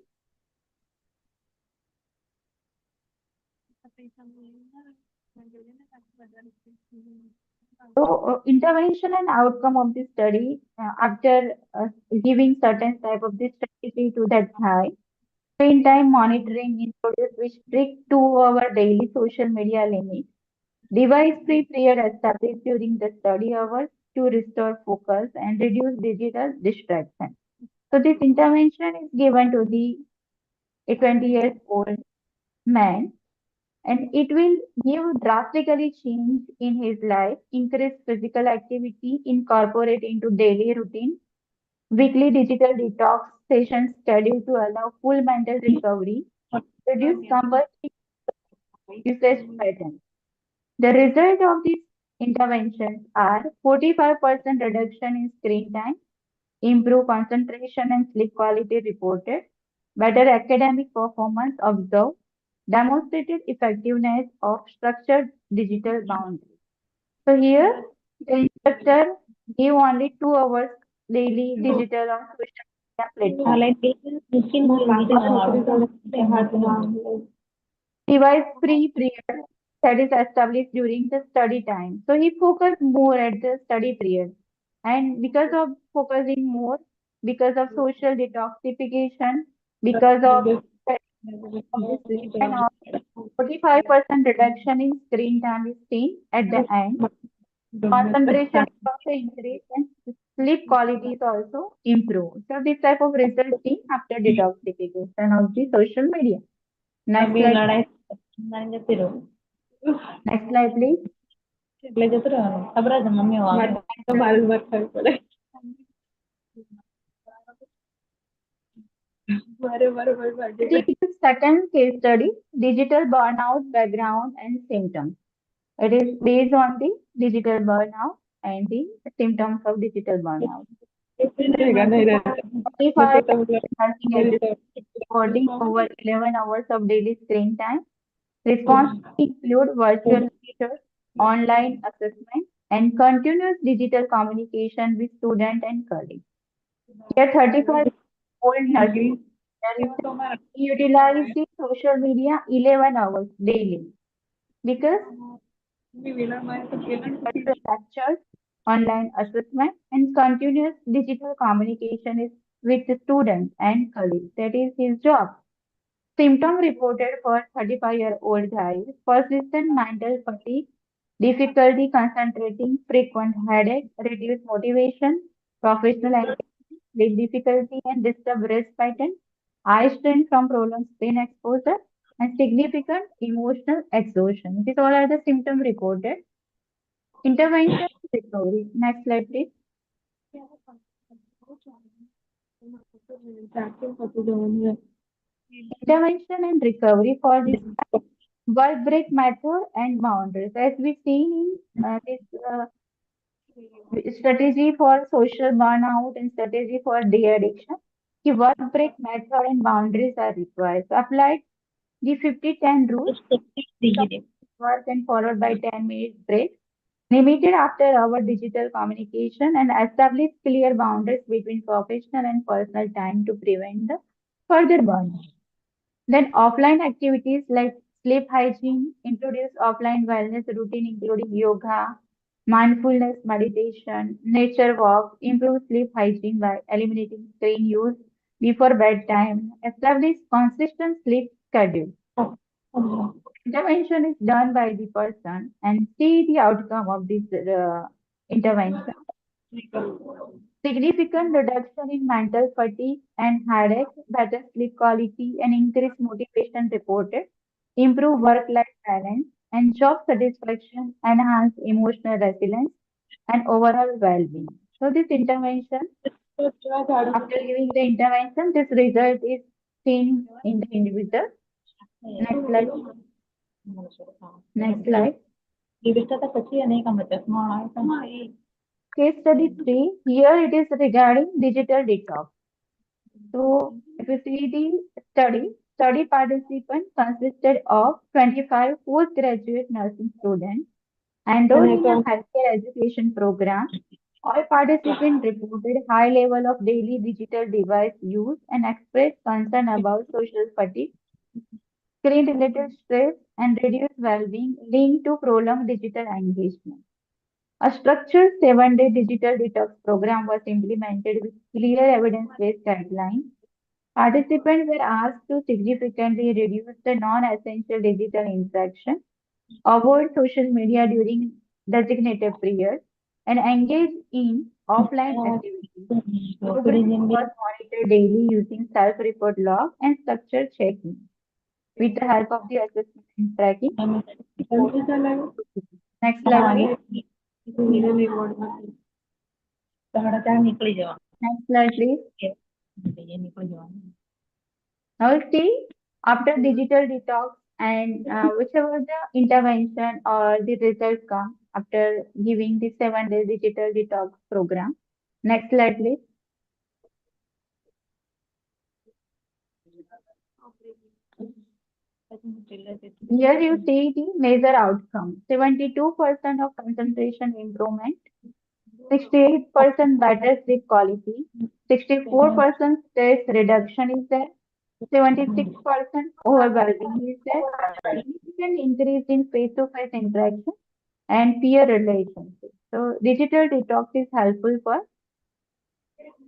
So, intervention and outcome of this study after giving certain type of this strategy to that high. Screen time monitoring introduced with strict 2-hour daily social media limit. Device-free period established during the study hours to restore focus and reduce digital distraction. So this intervention is given to a 20-year-old man, and it will give drastically change in his life, increase physical activity, incorporate into daily routine, weekly digital detox sessions scheduled to allow full mental recovery, reduce compulsive usage patterns. The result of these interventions are 45% reduction in screen time, improved concentration and sleep quality reported, better academic performance observed, demonstrated effectiveness of structured digital boundaries. So here, the instructor gave only 2 hours daily digital on social media platform. Device-free period that is established during the study time. So he focused more at the study period. And because of focusing more, because of social detoxification, because of this and all, 45% reduction in screen time is seen at the end. Concentration is also increased and sleep quality is also improved. So this type of result seen after detoxification of the social media. Next slide. Next slide, please. Second case study, digital burnout background and symptoms. It is based on the digital burnout and the symptoms of digital burnout. 45 recording over 11 hours of daily screen time. Response include virtual lectures, online assessment, and continuous digital communication with student and colleagues. Here, 35-year-old nurse utilize the social media 11 hours daily because lectures, online assessment, and continuous digital communication is with the students and colleagues. That is his job. Symptom reported for 35-year-old guy: persistent mental fatigue, difficulty concentrating, frequent headache, reduced motivation, professional anxiety, sleep difficulty and disturbed rest pattern, eye strain from prolonged screen exposure, and significant emotional exhaustion. These all are the symptoms reported. Intervention recovery. Next slide, please. Intervention and recovery for this work break method and boundaries. As we see in this strategy for social burnout and strategy for de-addiction, the work break method and boundaries are required. So applied the 50-10 rule, work and followed by 10 minutes break, limited after hour digital communication, and establish clear boundaries between professional and personal time to prevent the further burnout. Then offline activities like sleep hygiene, introduce offline wellness routine including yoga, mindfulness meditation, nature walk, improve sleep hygiene by eliminating screen use before bedtime, establish consistent sleep schedule. Intervention is done by the person and see the outcome of this intervention. Significant reduction in mental fatigue and headache, better sleep quality, and increased motivation reported, improve work-life balance and job satisfaction, enhance emotional resilience and overall well-being. So this intervention, after giving the intervention, this result is seen in the individual. Next slide. Next slide. Case study 3. Here it is regarding digital detox. So if you see the study participants consisted of 25 postgraduate nursing students enrolled in a healthcare education program. All participants reported high level of daily digital device use and expressed concern about social fatigue, screen-related stress, and reduced well-being linked to prolonged digital engagement. A structured 7-day digital detox program was implemented with clear evidence-based guidelines. Participants were asked to significantly reduce the non-essential digital interaction, avoid social media during designated periods, and engage in offline activities. Progress was monitored daily using self-report log and structured checking with the help of the assessment and tracking. Next slide, please. Next slide, please. Now see, after digital detox and whichever the intervention or the result come after giving the 7-day digital detox program. Next slide, please. Here you see the major outcome. 72% of concentration improvement, 68% better sleep quality, 64% stress reduction is there, 76% overwhelming is there, significant increase in face-to-face interaction and peer relationships. So digital detox is helpful for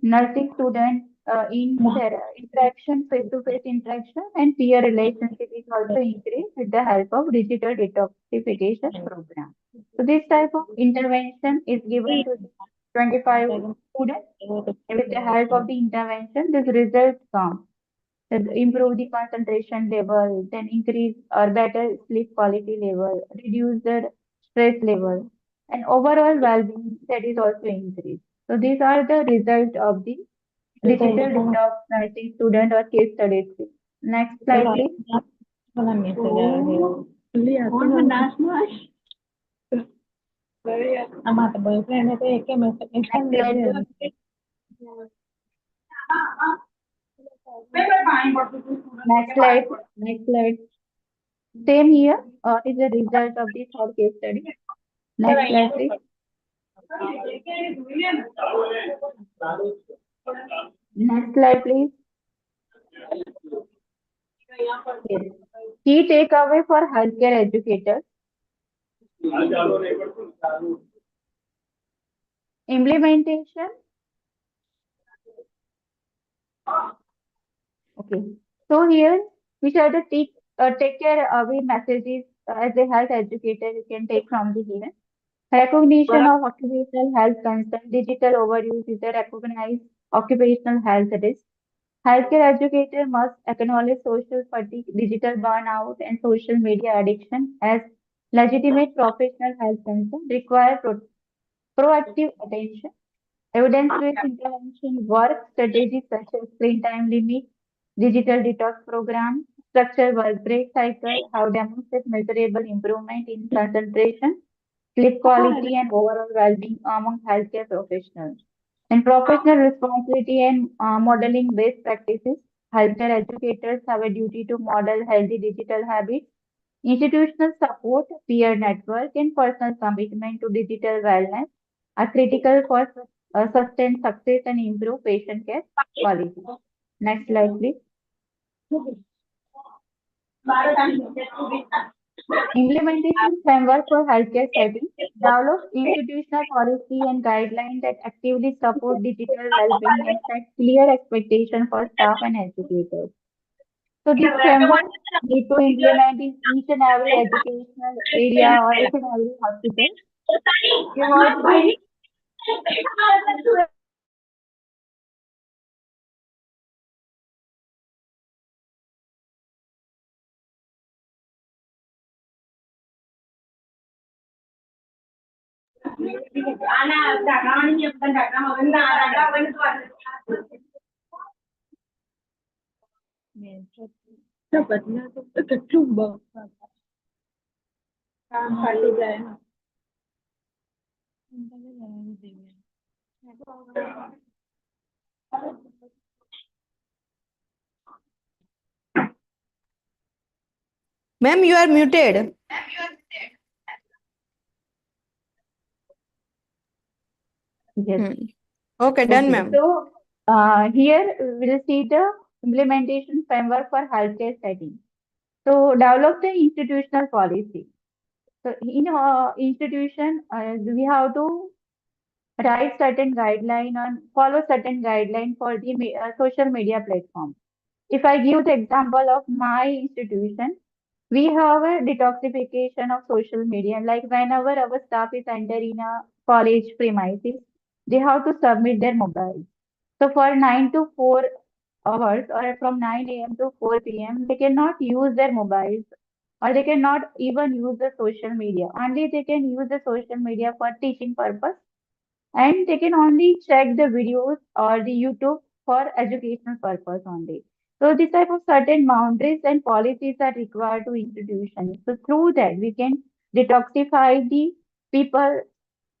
nursing students in their interaction, face-to-face interaction and peer relationship is also increased with the help of digital detoxification program. So this type of intervention is given to 25 students. With the help of the intervention, this results come. Improve the concentration level, then increase or better sleep quality level, reduce the stress level, and overall well-being that is also increased. So these are the result of the digital detox nursing student or case study. Next slide, please. Next slide. Next slide. Same here, is a result of the third case study. Next slide, please. Next slide, please. Yes. Key takeaway for healthcare educators. Implementation. Okay. So here we shall take care of the messages as a health educator you can take from the here. Recognition of occupational health concern. Digital overuse is a recognized occupational health risk. Healthcare educator must acknowledge social fatigue, digital burnout, and social media addiction as legitimate professional health concerns require proactive attention. Evidence-based intervention work strategies such as screen time limit, digital detox program, structured work break cycle have demonstrated measurable improvement in concentration, sleep quality, and overall well-being among healthcare professionals. In professional responsibility and modeling best practices, healthcare educators have a duty to model healthy digital habits. Institutional support, peer network, and personal commitment to digital wellness are critical for sustained success and improve patient care quality. Next slide, please. Implementation framework for healthcare settings. Develop institutional policy and guidelines that actively support digital well-being and set clear expectations for staff and educators. So this framework need to implement in each and every educational area or each and every hospital. You have to Ma'am, you are muted. Yes. Okay, done, Okay. ma'am. So here we'll see the implementation framework for healthcare setting. So develop the institutional policy. So in institution, we have to write certain guideline and follow certain guideline for the social media platform. If I give the example of my institution, we have a detoxification of social media. Like whenever our staff is enter in a college premises, they have to submit their mobile. So for 9 to 4 hours or from 9 a.m. to 4 p.m., they cannot use their mobiles or they cannot even use the social media. Only they can use the social media for teaching purpose and they can only check the videos or the YouTube for educational purpose only. So this type of certain boundaries and policies are required to institutions. So through that we can detoxify the people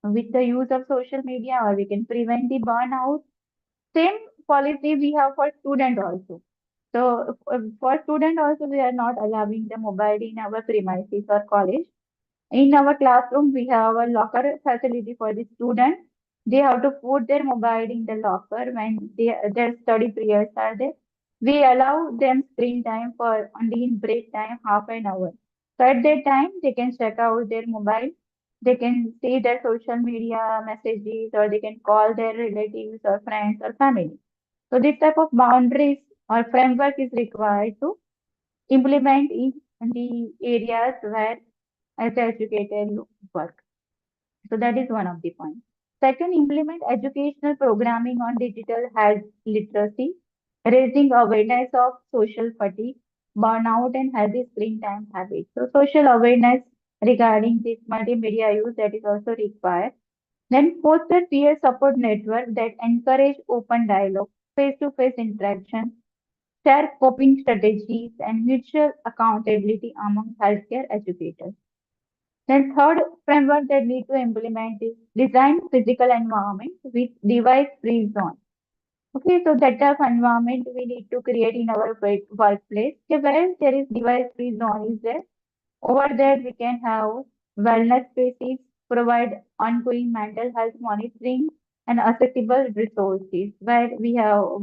with the use of social media or we can prevent the burnout. Same policy we have for student also. So for student also we are not allowing the mobile in our premises or college. In our classroom, we have a locker facility for the students. They have to put their mobile in the locker when their study periods are there. We allow them screen time for only in break time, half an hour. So at that time, they can check out their mobile. They can see their social media messages or they can call their relatives or friends or family. So this type of boundaries or framework is required to implement in the areas where as an educator you work. So that is one of the points. Second, implement educational programming on digital health literacy, raising awareness of social fatigue, burnout, and healthy screen time habits. So social awareness regarding this multimedia use that is also required. Then foster peer support network that encourage open dialogue, face-to-face interaction, share coping strategies, and mutual accountability among healthcare educators. Then third framework that need to implement is design physical environment with device-free zone. Okay, so that type of environment we need to create in our workplace. Okay, where there is device-free zone is there. Over there we can have wellness spaces, provide ongoing mental health monitoring and accessible resources where we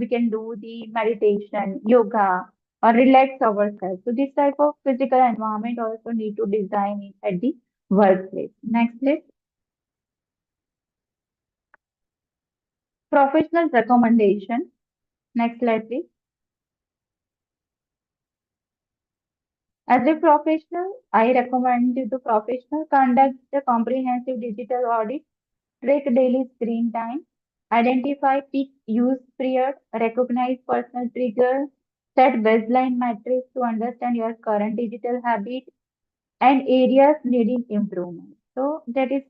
can do the meditation, yoga, or relax ourselves. So this type of physical environment also need to design it at the workplace. Next, please. Professional recommendation. Next slide, please. As a professional, I recommend you to professional conduct a comprehensive digital audit, track daily screen time, identify peak use period, recognize personal triggers, set baseline metrics to understand your current digital habit and areas needing improvement. So that is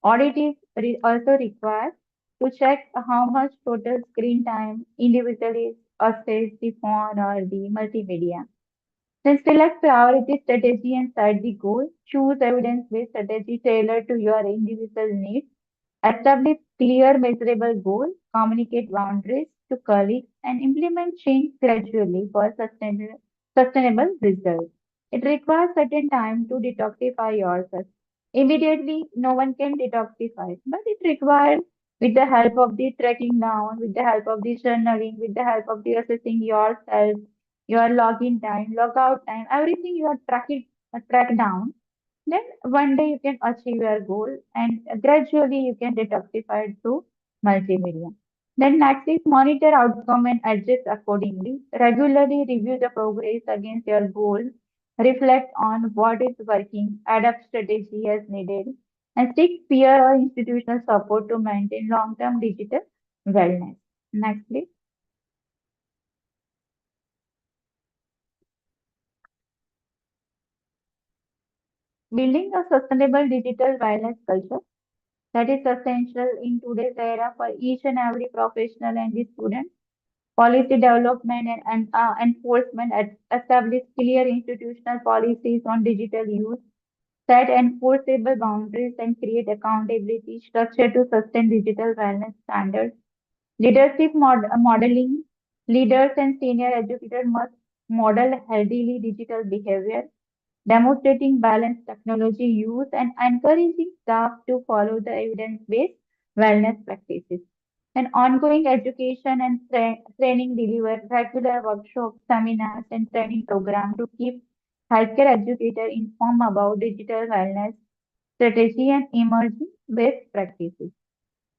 audit is also required to check how much total screen time individually access the phone or the multimedia. Then select priority strategy and set the goal. Choose evidence-based strategy tailored to your individual needs. Establish clear, measurable goals. Communicate boundaries to colleagues and implement change gradually for sustainable results. It requires certain time to detoxify yourself. Immediately, no one can detoxify, but it requires with the help of the tracking down, with the help of the journaling, with the help of the assessing yourself, your login time, logout time, everything you are tracking track down. Then one day you can achieve your goal and gradually you can detoxify through multimedia. Then next is monitor outcome and adjust accordingly. Regularly review the progress against your goals. Reflect on what is working, adapt strategy as needed, and seek peer or institutional support to maintain long-term digital wellness. Next, please. Building a sustainable digital wellness culture. that is essential in today's era for each and every professional and the student. Policy development and enforcement establish clear institutional policies on digital use, set enforceable boundaries, and create accountability structure to sustain digital wellness standards. Leadership modeling. Leaders and senior educators must model healthily digital behavior, demonstrating balanced technology use and encouraging staff to follow the evidence-based wellness practices. And ongoing education and training deliver regular workshops, seminars, and training programs to keep healthcare educators informed about digital wellness strategy and emerging best practices.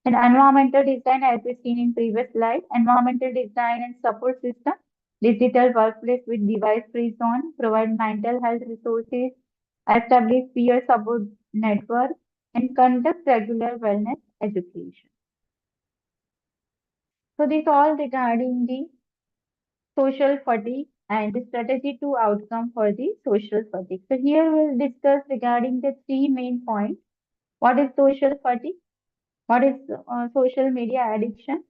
And environmental design, as we've seen in previous slide, environmental design and support system, digital workplace with device-free zone, provide mental health resources, establish peer support network, and conduct regular wellness education. So this all regarding the social fatigue and the strategy to outcome for the social fatigue. So here we'll discuss regarding the three main points. What is social fatigue? What is social media addiction?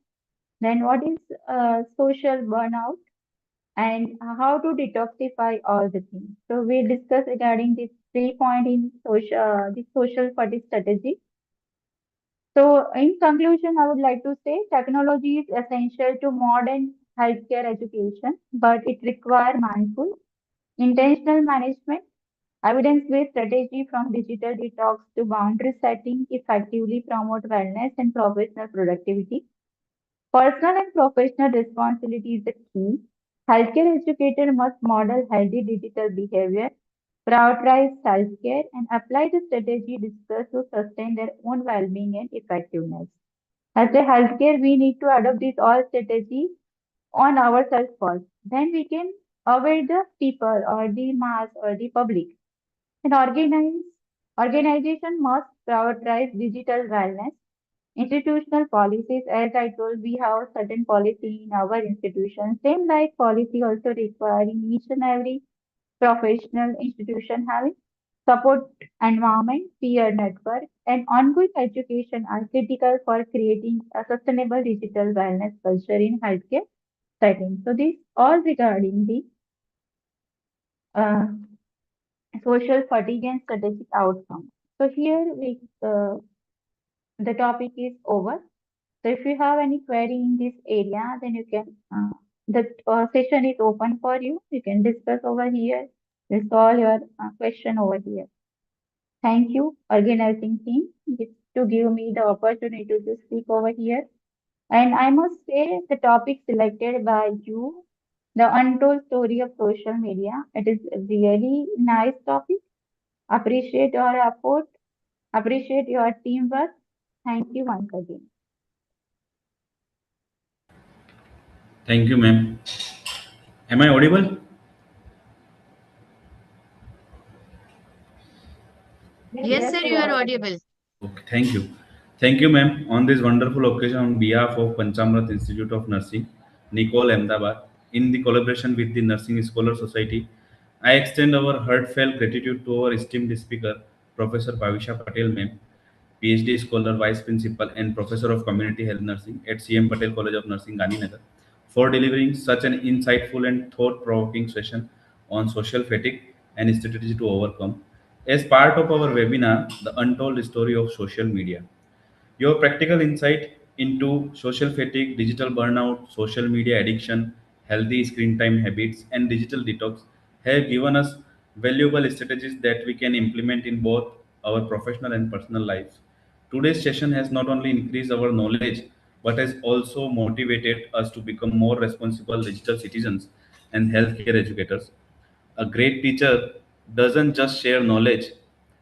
Then what is social burnout and how to detoxify all the things. So we discuss regarding these 3 points in the social fatigue strategy. So in conclusion, I would like to say technology is essential to modern healthcare education, but it requires mindful, intentional management, evidence-based strategy from digital detox to boundary setting effectively promote wellness and professional productivity. Personal and professional responsibility is the key. Healthcare educator must model healthy digital behavior, prioritize self-care, and apply the strategy discussed to sustain their own well-being and effectiveness. As a healthcare, we need to adopt these all strategies on ourselves first. Then we can avoid the people or the mass or the public. And organization must prioritize digital wellness. Institutional policies, as I told, we have certain policy in our institution. Same like policy also requiring each and every professional institution having support environment, peer network, and ongoing education are critical for creating a sustainable digital wellness culture in healthcare settings. So this all regarding the uh, social fatigue and strategic outcome. So here the topic is over. So if you have any query in this area, then you can, the session is open for you. You can discuss over here, resolve your question over here. Thank you, organizing team, to give me the opportunity to speak over here. And I must say the topic selected by you, the untold story of social media. It is a really nice topic. Appreciate your effort. Appreciate your teamwork. Thank you once again. Thank you, ma'am. Am I audible? Yes, sir, you are audible. Okay, thank you. Thank you, ma'am. On this wonderful occasion, on behalf of Panchamrat Institute of Nursing, Nicole Ahmedabad, in the collaboration with the Nursing Scholar Society, I extend our heartfelt gratitude to our esteemed speaker, Professor Bhavisha Patel, ma'am, PhD scholar, Vice Principal, and Professor of Community Health Nursing at CM Patel College of Nursing, Gandhinagar, for delivering such an insightful and thought-provoking session on social fatigue and strategy to overcome. As part of our webinar, The Untold Story of Social Media, your practical insight into social fatigue, digital burnout, social media addiction, healthy screen time habits, and digital detox have given us valuable strategies that we can implement in both our professional and personal lives. Today's session has not only increased our knowledge but has also motivated us to become more responsible digital citizens and healthcare educators. A great teacher doesn't just share knowledge,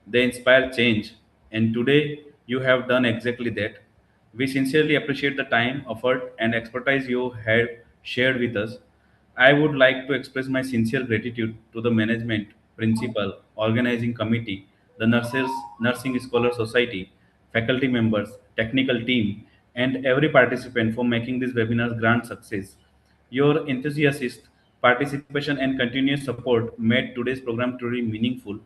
they inspire change. And today, you have done exactly that. We sincerely appreciate the time, effort, and expertise you have shared with us. I would like to express my sincere gratitude to the management, principal, organizing committee, the Nursing Scholar Society, faculty members, technical team, and every participant for making this webinar's grand success. Your enthusiasm, participation, and continuous support made today's program truly meaningful.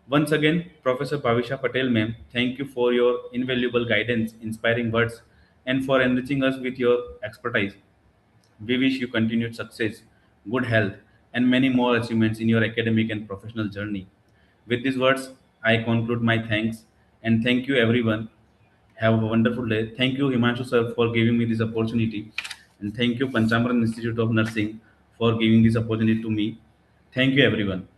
Once again, Professor Bhavisha Patel, ma'am, thank you for your invaluable guidance, inspiring words, and for enriching us with your expertise. We wish you continued success, good health, and many more achievements in your academic and professional journey. With these words, I conclude my thanks and thank you everyone. Have a wonderful day. Thank you, Himanshu sir, for giving me this opportunity. And thank you, Panchamran Institute of Nursing, for giving this opportunity to me. Thank you, everyone.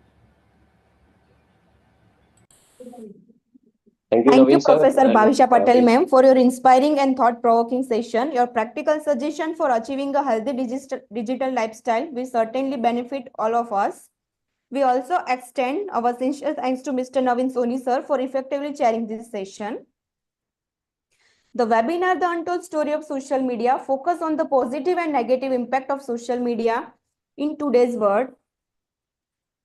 Thank you, Thank you, Naveen sir. Professor And Bhavisha Patel, we- ma'am, for your inspiring and thought-provoking session. Your practical suggestion for achieving a healthy digital lifestyle will certainly benefit all of us. We also extend our sincere thanks to Mr. Naveen Soni, sir, for effectively chairing this session. The webinar, The Untold Story of Social Media, focus on the positive and negative impact of social media in today's world.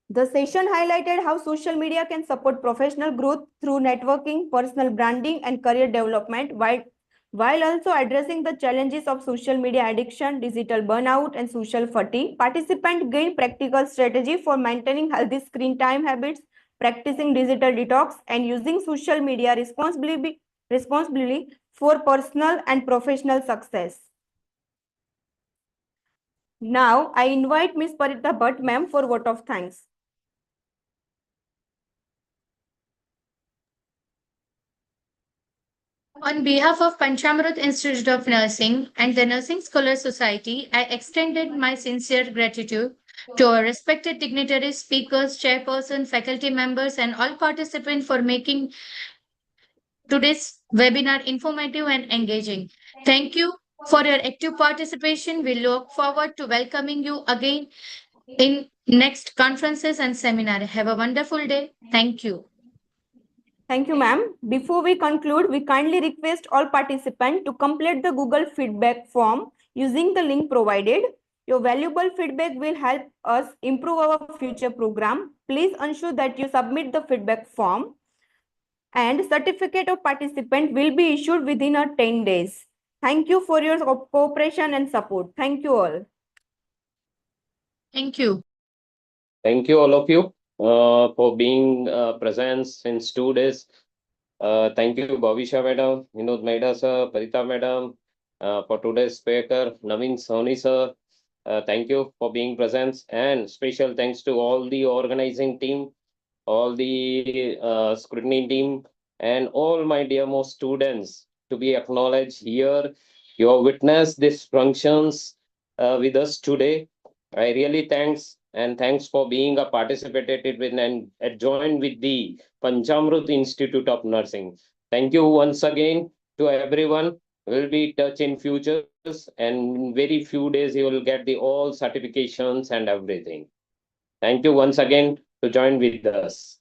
The session highlighted how social media can support professional growth through networking, personal branding, and career development, while also addressing the challenges of social media addiction, digital burnout, and social fatigue. Participants gained practical strategy for maintaining healthy screen time habits, practicing digital detox, and using social media responsibly for personal and professional success. Now, I invite Ms. Parita Bhatt, ma'am, for vote of thanks. On behalf of Panchamrat Institute of Nursing and the Nursing Scholar Society, I extended my sincere gratitude to our respected dignitaries, speakers, chairperson, faculty members, and all participants for making today's webinar informative and engaging. Thank you for your active participation. We look forward to welcoming you again in next conferences and seminar. Have a wonderful day. Thank you. Thank you, ma'am. Before we conclude, we kindly request all participants to complete the Google feedback form using the link provided. Your valuable feedback will help us improve our future program. Please ensure that you submit the feedback form, and certificate of participant will be issued within 10 days. Thank you for your cooperation and support. Thank you all. Thank you. Thank you, all of you, for being present since 2 days. Thank you, Bhavisha madam, Vinod Maida sir, Parita madam, for today's speaker, Naveen Soni sir. Thank you for being present, and special thanks to all the organizing team, all the scrutiny team, and all my dearmost students to be acknowledged here. You have witnessed these functions with us today. I really thanks for being a participated with and joined with the Panchamrut Institute of Nursing. Thank you once again to everyone. We'll be in touch in futures, and in very few days you will get the all certifications and everything. Thank you once again to join with us.